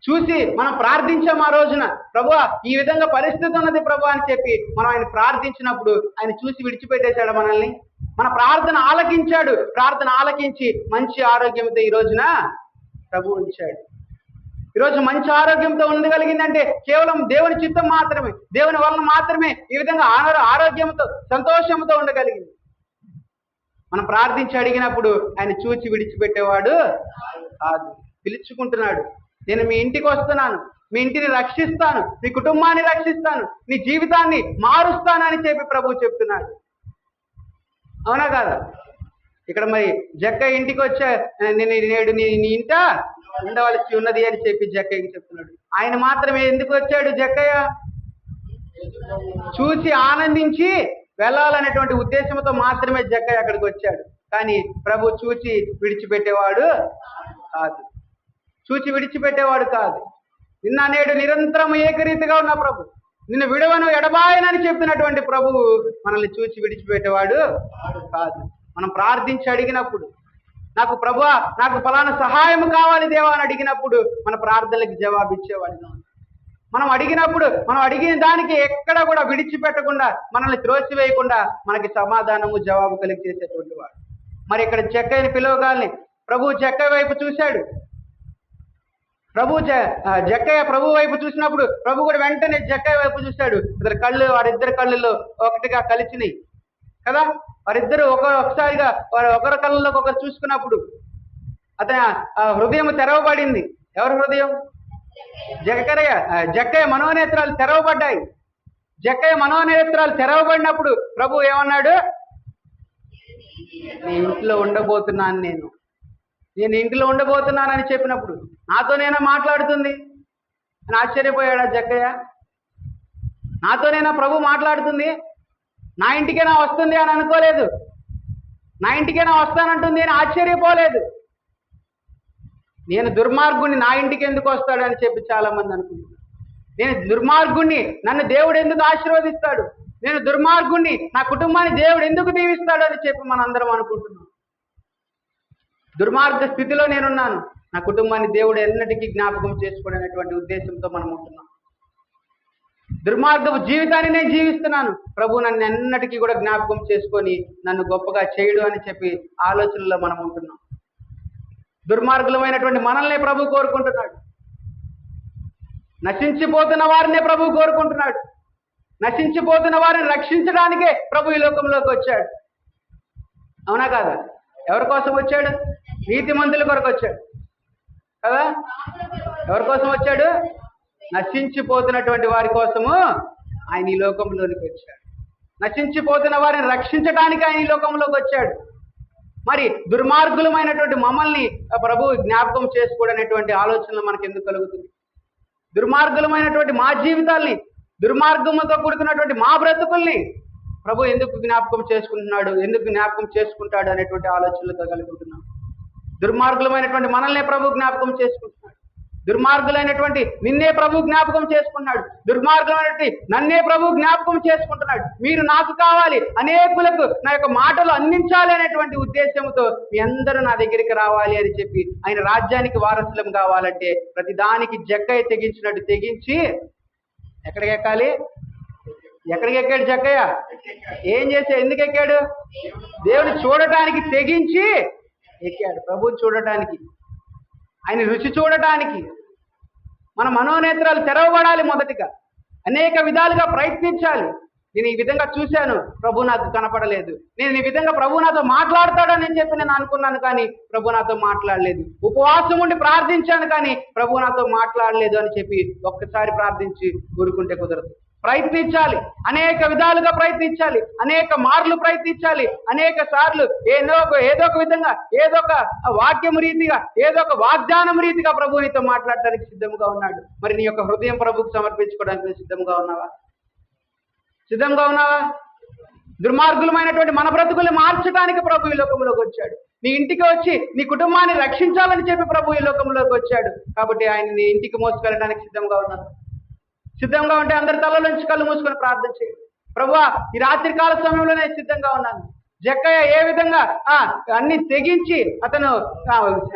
చూసి మనం ప్రార్థించాం ఆ రోజున, ప్రభువా ఈ విధంగా పరిస్థితి ఉన్నది ప్రభు అని చెప్పి మనం ఆయన ప్రార్థించినప్పుడు ఆయన చూసి విడిచిపెట్టేశాడు మనల్ని. మన ప్రార్థన ఆలకించాడు. ప్రార్థన ఆలకించి మంచి ఆరోగ్యంతో ఈ రోజున ప్రభు ఉంచాడు. ఈరోజు మంచి ఆరోగ్యంతో ఉండగలిగిందంటే కేవలం దేవుని చిత్తం మాత్రమే, దేవుని వలన మాత్రమే ఈ విధంగా ఆరోగ్యంతో సంతోషంతో ఉండగలిగింది. మనం ప్రార్థించి అడిగినప్పుడు ఆయన చూచి విడిచిపెట్టేవాడు కాదు. పిలుచుకుంటున్నాడు, నేను మీ ఇంటికి వస్తున్నాను, మీ ఇంటిని రక్షిస్తాను, మీ కుటుంబాన్ని రక్షిస్తాను, నీ జీవితాన్ని మారుస్తానని చెప్పి ప్రభు చెప్తున్నాడు. అవునా కాదా? ఇక్కడ మరి జక్కయ్య ఇంటికి వచ్చా, నేడు నీ ఇంట ఉండవలసి ఉన్నది అని చెప్పి జక్కయ్యకి చెప్తున్నాడు. ఆయన మాత్రమే ఎందుకు వచ్చాడు? జక్కయ్య చూసి ఆనందించి వెళ్ళాలనేటువంటి ఉద్దేశంతో మాత్రమే జక్కయ్య అక్కడికి వచ్చాడు. కానీ ప్రభు చూచి విడిచిపెట్టేవాడు కాదు. నిన్న నేడు నిరంతరం ఏకరీతిగా ఉన్న ప్రభు, నిన్ను విడవను ఎడబాయనని చెప్పినటువంటి ప్రభువు మనల్ని చూచి విడిచిపెట్టేవాడు కాదు. మనం ప్రార్థించి అడిగినప్పుడు, నాకు ప్రభువా నాకు ఫలానా సహాయం కావాలి దేవా అని అడిగినప్పుడు మన ప్రార్థనలకు జవాబిచ్చేవాడిగా ఉంది. మనం అడిగిన దానికి ఎక్కడ కూడా విడిచిపెట్టకుండా, మనల్ని త్రోసివేయకుండా మనకి సమాధానము జవాబు కలిగి చేసేటువంటి వాడు. మరి ఇక్కడ జక్కయ్యని పిలవగాలని ప్రభు జక్కయ్య వైపు చూశాడు. జక్కయ్య ప్రభు వైపు చూసినప్పుడు ప్రభు కూడా వెంటనే జక్కయ్య వైపు చూశాడు. వారిద్దరి కళ్ళల్లో ఒకటిగా కలిసినాయి కదా. వారిద్దరు ఒకసారిగా ఒకరి కళ్ళలోకి ఒకరు చూసుకున్నప్పుడు అతని హృదయం తెరవబడింది. ఎవరి హృదయం? జక్కయ్య మనోనేత్రాలు తెరవబడ్డాయి. జక్కయ్య మనోనేత్రాలు తెరవబడినప్పుడు ప్రభు ఏమన్నాడు? నీ ఇంట్లో ఉండబోతున్నాను, నేను ఇంట్లో ఉండబోతున్నానని చెప్పినప్పుడు నాతోనైనా మాట్లాడుతుంది అని ఆశ్చర్యపోయాడా జక్కయ్య? నాతోనైనా ప్రభు మాట్లాడుతుంది, నా ఇంటికైనా వస్తుంది అని అనుకోలేదు, నా ఇంటికైనా వస్తానంటుంది అని ఆశ్చర్యపోలేదు. నేను దుర్మార్గుణ్ణి, నా ఇంటికి ఎందుకు వస్తాడని చెప్పి చాలా మంది అనుకుంటున్నారు. నేను దుర్మార్గుణ్ణి, నన్ను దేవుడు ఎందుకు ఆశీర్వదిస్తాడు, నేను దుర్మార్గుణ్ణి, నా కుటుంబాన్ని దేవుడు ఎందుకు దీవిస్తాడు అని చెప్పి మనందరం అనుకుంటున్నాం. దుర్మార్గ స్థితిలో నేనున్నాను, నా కుటుంబాన్ని దేవుడు ఎన్నటికీ జ్ఞాపకం చేసుకోవడనేటువంటి ఉద్దేశంతో మనం ఉంటున్నాం. దుర్మార్గపు జీవితాన్ని నేను జీవిస్తున్నాను, ప్రభు నన్ను ఎన్నటికీ కూడా జ్ఞాపకం చేసుకొని నన్ను గొప్పగా చేయడు అని చెప్పి ఆలోచనలో మనం ఉంటున్నాం. దుర్మార్గులమైనటువంటి మనల్నే ప్రభు కోరుకుంటున్నాడు. నశించిపోతున్న వారినే ప్రభు కోరుకుంటున్నాడు. నశించిపోతున్న వారిని రక్షించడానికే ప్రభు ఈ లోకంలోకి వచ్చాడు. అవునా కాదా? ఎవరి కోసం వచ్చాడు? నీతిమంతుల కొరకు వచ్చాడు కదా. ఎవరి కోసం వచ్చాడు? నశించిపోతున్నటువంటి వారి కోసము ఆయన ఈ లోకంలోనికి వచ్చాడు. నశించిపోతున్న వారిని రక్షించడానికి ఆయన ఈ లోకంలోకి వచ్చాడు. మరి దుర్మార్గులమైనటువంటి మమ్మల్ని ప్రభు జ్ఞాపకం చేసుకోవడనేటువంటి ఆలోచనలు మనకు ఎందుకు కలుగుతుంది? దుర్మార్గులమైనటువంటి మా జీవితాల్ని, దుర్మార్గంతో కూడుకున్నటువంటి మా బ్రతుకుల్ని ప్రభు ఎందుకు జ్ఞాపకం చేసుకుంటాడు అనేటువంటి ఆలోచనలతో కలుగుతున్నాం. దుర్మార్గులమైనటువంటి మనల్నే ప్రభు జ్ఞాపకం చేసుకుంటున్నాడు. దుర్మార్గులైనటువంటి నిన్నే ప్రభు జ్ఞాపకం చేసుకుంటున్నాడు. దుర్మార్గులైనటువంటి నన్నే ప్రభు జ్ఞాపకం చేసుకుంటున్నాడు. మీరు నాకు కావాలి, అనేకులకు నా యొక్క మాటలు అందించాలి అనేటువంటి ఉద్దేశంతో మీ అందరూ నా దగ్గరికి రావాలి అని చెప్పి ఆయన రాజ్యానికి వారసులం కావాలంటే ప్రతి దానికి జక్కయ్య తెగించినట్టు తెగించి ఎక్కడికి ఎక్కాలి? ఎక్కడికి ఎక్కాడు జక్కయ్య? ఏం చేశాడు? ఎందుకు ఎక్కాడు? దేవుని చూడటానికి తెగించి ఎక్కాడు. ప్రభుని చూడటానికి, ఆయన రుచి చూడటానికి మన మనోనేత్రాలు తెరవబడాలి. మొదటిగా అనేక విధాలుగా ప్రయత్నించాలి. నేను ఈ విధంగా చూశాను, ప్రభు నాకు కనపడలేదు. నేను ఈ విధంగా ప్రభు నాతో మాట్లాడతాడని చెప్పి నేను అనుకున్నాను, కానీ ప్రభు నాతో మాట్లాడలేదు. ఉపవాసం ఉండి ప్రార్థించాను, కానీ ప్రభు నాతో మాట్లాడలేదు అని చెప్పి ఒక్కసారి ప్రార్థించి ఊరుకుంటే కుదరదు. ప్రయత్నించాలి, అనేక విధాలుగా ప్రయత్నించాలి, అనేక మార్లు ప్రయత్నించాలి, అనేక సార్లు ఏదో ఒక విధంగా, ఏదో ఒక వాక్యం రీతిగా, ఏదో ఒక వాగ్దానం రీతిగా ప్రభు నీతో మాట్లాడటానికి సిద్ధంగా ఉన్నాడు. మరి నీ యొక్క హృదయం ప్రభుకు సమర్పించుకోవడానికి సిద్ధంగా ఉన్నావా? దుర్మార్గులమైనటువంటి మన బ్రతుకులు మార్చడానికి ప్రభు ఈ లోకంలోకి వచ్చాడు. నీ ఇంటికి వచ్చి నీ కుటుంబాన్ని రక్షించాలని చెప్పి ప్రభు ఈ లోకంలోకి వచ్చాడు. కాబట్టి ఆయన నీ ఇంటికి మోసుకెళ్ళడానికి సిద్ధంగా ఉన్నాను. సిద్ధంగా ఉంటే అందరి తలలోంచి కళ్ళు మూసుకొని ప్రార్థన చేయండి. ప్రభువా, ఈ రాత్రి కాల సమయంలో నేను సిద్ధంగా ఉన్నాను. జక్కయ్య ఏ విధంగా అన్ని తెగించి అతను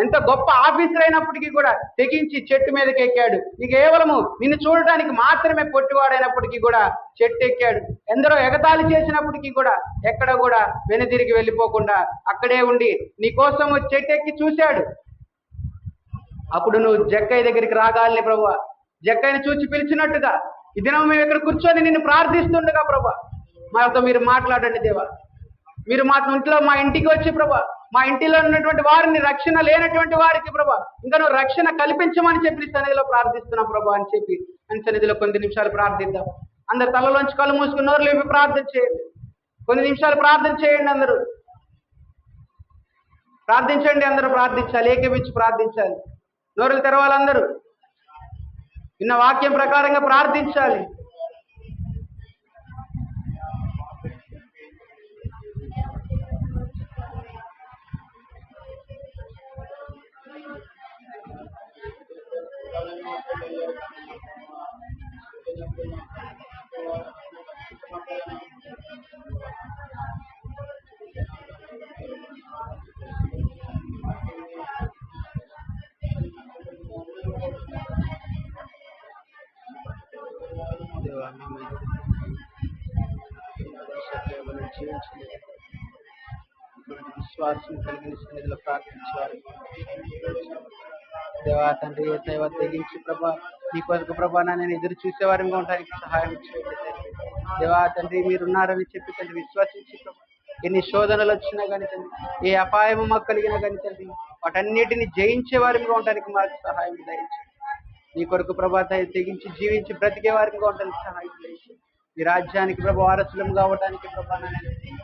ఎంత గొప్ప ఆఫీసర్ అయినప్పటికీ కూడా తెగించి చెట్టు మీదకి ఎక్కాడు. ఈ కేవలము నిన్ను చూడటానికి మాత్రమే పొట్టివాడైనప్పటికీ కూడా చెట్టు ఎక్కాడు. ఎందరో ఎగతాళి చేసినప్పటికీ కూడా ఎక్కడ కూడా వెనుదిరిగి వెళ్ళిపోకుండా అక్కడే ఉండి నీ కోసం చెట్టు ఎక్కి చూశాడు. అప్పుడు నువ్వు జక్కయ్య దగ్గరికి రాగాలని ప్రభువా, జక్కయ్యని చూచి పిలిచినట్టుగా ఈ దినం మేము ఇక్కడ కూర్చొని నిన్ను ప్రార్థిస్తుండగా ప్రభా మాతో మీరు మాట్లాడండి దేవా. మీరు మా ఇంట్లో మా ఇంటికి వచ్చి ప్రభా, మా ఇంటిలో ఉన్నటువంటి వారిని, రక్షణ లేనటువంటి వారికి ప్రభా ఇంకా నువ్వు రక్షణ కల్పించమని చెప్పి సన్నిధిలో ప్రార్థిస్తున్నాం ప్రభా అని చెప్పి అని సన్నిధిలో కొన్ని నిమిషాలు ప్రార్థిద్దాం. అందరు తలలోంచి కళ్ళు మూసుకుని నోరు లేపి ప్రార్థన చేయండి. కొన్ని నిమిషాలు ప్రార్థన చేయండి. అందరూ ప్రార్థించండి. అందరూ ప్రార్థించాలి, ఏకమించి ప్రార్థించాలి. నోరులు తెరవాలి. అందరూ విన్న వాక్యం ప్రకారంగా ప్రార్థించాలి. విశ్వాసం కలిగిన సన్నిధిలో ప్రార్థించాలి. దేవా తండ్రి, ఏ దైవ తెగించి ప్రభా నీ కొరకు ప్రభా నేను ఎదురు చూసేవారిగా ఉండడానికి సహాయం చేయండి. దేవా తండ్రి, మీరున్నారని చెప్పి తండ్రి విశ్వసించి ప్రభా ఎన్ని శోధనలు వచ్చినా కానీ తండ్రి, ఏ అపాయము మాకు కలిగినా కానీ తండ్రి వాటన్నిటిని జయించే వారిగా ఉండడానికి మాకు సహాయం దయచేయండి. నీ కొరకు ప్రభా తెగించి జీవించి బ్రతికే వారిగా ఉండడానికి సహాయం దయచేయండి. ఈ రాజ్యానికి ప్రభా వారసులం కావడానికి ప్రభా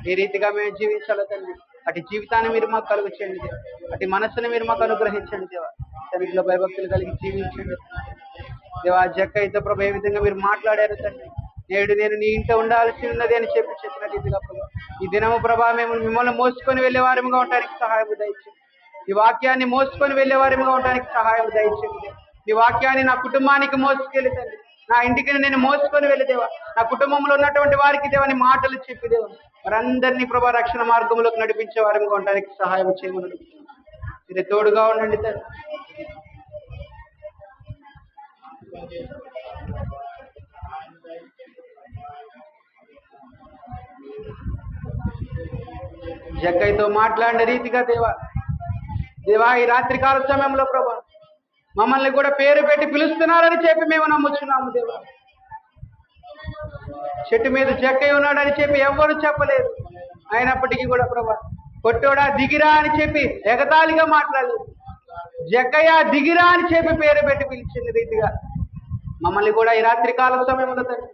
ఏ రీతిగా మేము జీవించాలో తండ్రి అటు జీవితాన్ని మీరు మాకు కలుగు చేయండి దేవా. అటు మనస్సును మీరు మాకు అనుగ్రహించండి దేవా. సన్నిధిలో భయభక్తులు కలిగి జీవించండి దేవా. జక్కయ్యతో ప్రభా ఏ విధంగా మీరు మాట్లాడారు తండ్రి, నేడు నేను నీ ఇంట ఉండాల్సి ఉన్నది అని చెప్పిన రీతిగా ప్రభా ఈ దినము ప్రభా మేము మిమ్మల్ని మోసుకొని వెళ్ళే వారిగా ఉండడానికి సహాయం దయచేయండి. ఈ వాక్యాన్ని మోసుకొని వెళ్ళే వారిగా ఉండడానికి సహాయం దయచేయండి. ఈ వాక్యాన్ని నా కుటుంబానికి మోసుకెళ్ళి తండ్రి, నా ఇంటికి నేను మోసుకొని వెళ్ళేదేవా, నా కుటుంబంలో ఉన్నటువంటి వారికి దేవని మాటలు చెప్పిదేవా వారందరినీ ప్రభా రక్షణ మార్గంలోకి నడిపించే వారిగా ఉండడానికి సహాయం చేయమని మీరు తోడుగా ఉండండి తండ్రి. జక్కయ్యతో మాట్లాడిన రీతిగా దేవా ఈ రాత్రి కాల సమయంలో ప్రభా మమ్మల్ని కూడా పేరు పెట్టి పిలుస్తున్నారని చెప్పి మేము నమ్ముచున్నాము దేవా. చెట్టు మీద జక్కయ్య ఉన్నాడని చెప్పి ఎవ్వరు చెప్పలేదు. అయినప్పటికీ కూడా ప్రభా కొట్టోడా దిగిరా అని చెప్పి ఎగతాళిగా మాట్లాడలేదు. జక్కయ్య దిగిరా అని చెప్పి పేరు పెట్టి పిలిచిన రీతిగా మమ్మల్ని కూడా ఈ రాత్రి కాల సమయంలో తండ్రి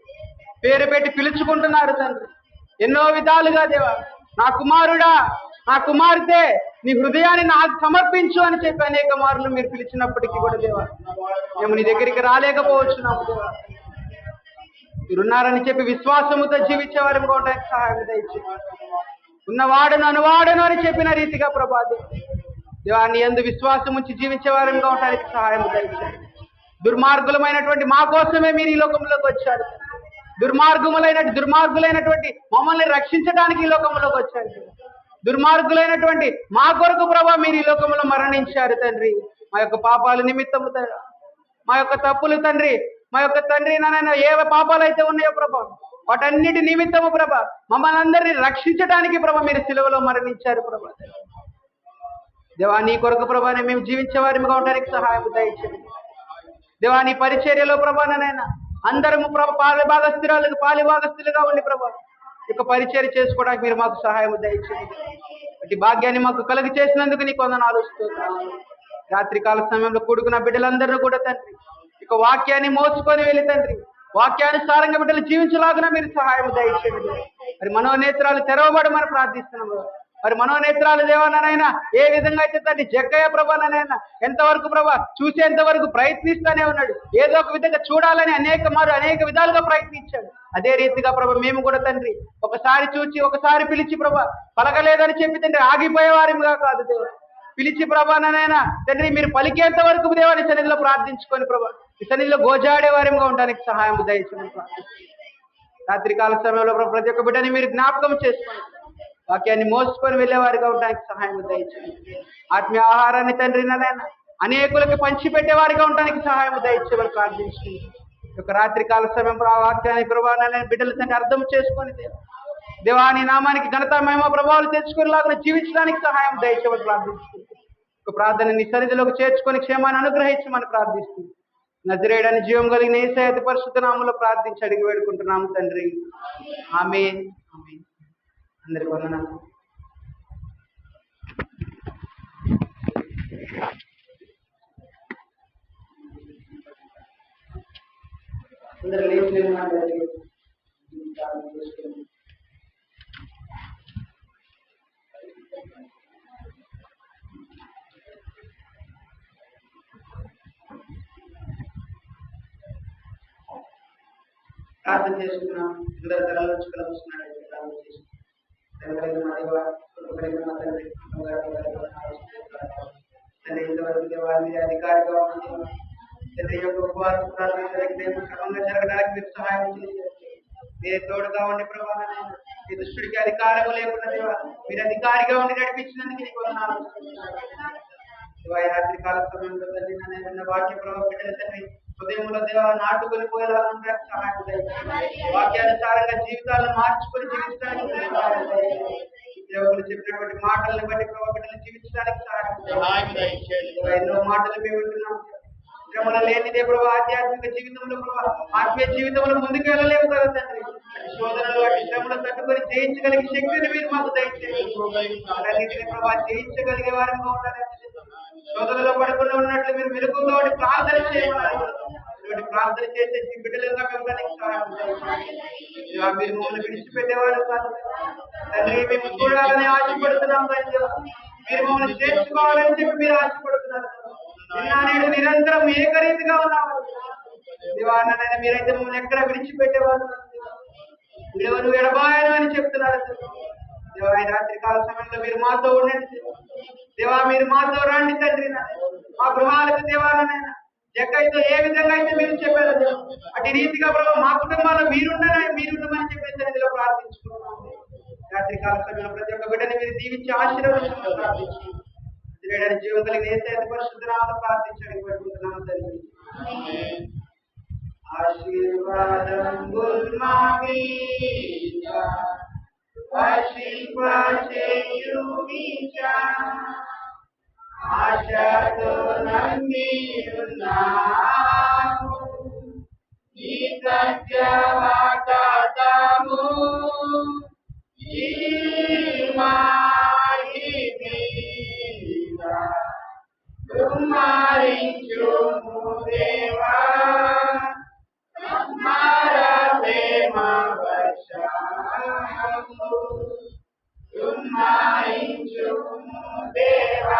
పేరు పెట్టి పిలుచుకుంటున్నారు తండ్రి. ఎన్నో విధాలుగా దేవా, నా కుమారుడా, నా కుమార్తె, నీ హృదయాన్ని నాకు సమర్పించు అని చెప్పి అనేక మార్లు మీరు పిలిచినప్పటికీ కూడా దేవా మేము నీ దగ్గరికి రాలేకపోవచ్చున్నాము దేవా. మీరున్నారని చెప్పి విశ్వాసముతో జీవించే వారిని ఉండడానికి సహాయం దయచేయండి. ఉన్నవాడును అనువాడును అని చెప్పిన రీతిగా ప్రభా దేవా నీ యందు విశ్వాసం ఉంచి జీవించే వారిగా ఉండడానికి సహాయం దయచేయండి. దుర్మార్గులమైనటువంటి మా కోసమే మీరు ఈ లోకంలోకి వచ్చారు. దుర్మార్గులైనటువంటి మమ్మల్ని రక్షించడానికి ఈ లోకంలోకి వచ్చారు. దుర్మార్గులైనటువంటి మా కొరకు ప్రభా మీరు ఈ లోకంలో మరణించారు తండ్రి. మా యొక్క పాపాల నిమిత్తము మా యొక్క తప్పులు తండ్రి, మా యొక్క తండ్రి నాన్న ఏ పాపాలు అయితే ఉన్నాయో ప్రభా వాటన్నిటి నిమిత్తము ప్రభా మమ్మల్ని అందరినీ రక్షించడానికి ప్రభా మీరు సిలువలో మరణించారు ప్రభా. దేవా నీ కొరకు ప్రభాని మేము జీవించే వారిగా ఉండడానికి సహాయం దయచేయండి. దేవా నీ పరిచర్యలో ప్రభానైనా అందరము ప్రభా పాలిభాగస్తులుగా ఉండి ప్రభా ఇక పరిచర్య చేసుకోవడానికి మీరు మాకు సహాయం దయచేయండి. అటు భాగ్యాన్ని మాకు కలుగు చేసినందుకు నీకు వందనాలు స్తోత్రాలు. రాత్రికాల సమయంలో కూడుకున్న బిడ్డలందరూ కూడా తండ్రి ఇక వాక్యాన్ని మోసుకొని వెళ్ళి తండ్రి వాక్యానుసారంగా బిడ్డలు జీవించలాగున మీరు సహాయం దయచేయండి. మరి మనోనేత్రాలు తెరవబడమని ప్రార్థిస్తున్నాము. మరి మనోనేత్రాలు దేవానైనా ఏ విధంగా అయితే తండ్రి జగ్గయ్య ప్రభానైనా ఎంతవరకు ప్రభా చూసేంత వరకు ప్రయత్నిస్తూనే ఉన్నాడు. ఏదో ఒక విధంగా చూడాలని అనేక విధాలుగా ప్రయత్నించాడు. అదే రీతిగా ప్రభా మేము కూడా తండ్రి ఒకసారి చూచి ఒకసారి పిలిచి ప్రభా పలకలేదని చెప్పి తండ్రి ఆగిపోయే వారిగా కాదు దేవా, పిలిచి ప్రభానైనా తండ్రి మీరు పలికేంత వరకు దేవాని సన్నిధిలో ప్రార్థించుకొని ప్రభా ఈ సన్నిధిలో గోజాడే వారిగా ఉండడానికి సహాయం దయచేయమని ప్రార్థిస్తున్నాం. రాత్రికాల సమయంలో ప్రతి ఒక్క బిడ్డని మీరు జ్ఞాపకం చేసుకోండి. వాక్యాన్ని మోసుకొని వెళ్ళేవారిగా ఉండడానికి సహాయం దయచేయండి. ఆత్మీయ ఆహారాన్ని తండ్రి నాయన అనేకులకు పంచిపెట్టేవారిగా ఉండడానికి సహాయం దయచేయమని ప్రార్థించుకుంది. ఒక రాత్రికాల సమయం వాక్యాన్ని ప్రభావాన్ని బిడ్డల తండ్రి అర్థం చేసుకొని దేవాని నామానికి ఘనత మహిమ ప్రభావాలు తెచ్చుకునేలాగా జీవించడానికి సహాయం దయచేయమని ప్రార్థించుకుంది. ఒక ప్రార్థన నీ సన్నిధిలోకి చేర్చుకొని క్షేమాన్ని అనుగ్రహించమని ప్రార్థిస్తుంది. నజరేయుడని జీవం కలిగిన యేసయ్య అతి పరిశుద్ధ నామములో ప్రార్థించి అడిగి వేడుకుంటున్నాము తండ్రి. ఆమేన్. ఆమేన్. అందరికీ వందనాలు. అందరూ లేచి నిలబడండి. ప్రార్థన చేసుకున్నాం. అందరూ తలలు వచ్చి కలుస్తున్నాడు. ప్రార్థన చేసుకున్నాం. తండ్రి ఇంతవరకు దేవాన్ని అధికారిగా ఉంది తండ్రి యొక్క ఉపవాస ప్రార్థన క్రమంగా జరగడానికి మీరు సహాయం చేశారు. మీరు తోడుగా ఉండి ప్రభావం మీ దుష్టుడికి అధికారం లేకుండా దేవా మీరు అధికారిగా ఉండి నడిపించినందుకు నీకు వందనాలు. రాత్రికాల సమయంలో తండ్రి నన్ను వాక్య ప్రభావ బిడ్డల తండ్రి హృదయంలో దేవా నాటుకొని పోయేలా ఉండడానికి సహాయం చేయండి. వాక్యానుసారంగా జీవితాలను మార్చుకొని జీవించడానికి దేవుడు చెప్పినటువంటి మాటలను బట్టి ప్రభావ బిడ్డలు జీవించడానికి సహాయం చేయండి. ఎన్నో మాటలు మేము వింటున్నాం. శ్రమల లేనిదే ప్రభావ ఆధ్యాత్మిక జీవితంలో ప్రభావ ఆత్మీయ జీవితంలో ముందుకు వెళ్ళలేము కదా తండ్రి. శోధనలు అటు శ్రమలు తట్టుకొని జయించగలిగే శక్తిని మీరు మాకు దయచేయండి. ప్రభావ జయించగలిగే వారిగా ఉండాలి. శోధనలో పడుకుని ఉన్నట్లు మీరు మెరుగుతో ప్రార్థన చేయమన్నారు. ప్రార్థన చేసే బిడ్డలుగా మిమ్మల్ని సహాయం చేయండి. మీరు మమ్మల్ని విడిచిపెట్టేవారు కాదు తండ్రి. మేము చూడాలని ఆశపడుతున్నాం తండ్రి. మీరు మమ్మల్ని చేర్చుకోవాలని చెప్పి మీరు ఆశపడుతున్నారు. నిన్న నిరంతరం ఏకరీతిగా ఉన్నారు. దివానైనా మీరైతే మమ్మల్ని ఎక్కడ విడిచిపెట్టేవారు విడవను ఎడబాయను అని చెప్తున్నారు. దేవా రాత్రికాల సమయంలో మీరు మాతో ఉండండి. దేవా మీరు మాతో రండి తండ్రి. మా గృహాలకు దేవాలనైనా జగ్గయ్యతో ఏ విధంగా అయితే మీరు చెప్పారు అటు రీతిగా ప్రభావ మా కుటుంబాల్లో మీరుండమని చెప్పేసి సన్నిధిలో ప్రార్థించుకుంటున్నాం. రాత్రికాల సమయంలో ప్రతి ఒక్క బిడ్డని మీరు దీవించి ఆశీర్వదించమని ప్రార్థించుకుంటున్నాం. జీవం కలిగిన యేసయ్య పరిశుద్ధ నామములో ప్రార్థించడానికి పెట్టుకుంటున్నాం తండ్రి. ఆశీర్వాదం గుల్మా మీద వర్షింప చేయుమీచా ఆశతో నమ్మి ఉన్నాము నీ సత్య వాగ్దానము ఈ మాయి మీద కుమారించుము దేవా అమర ప్రేమ వర్షము కుమారించుము దేవా.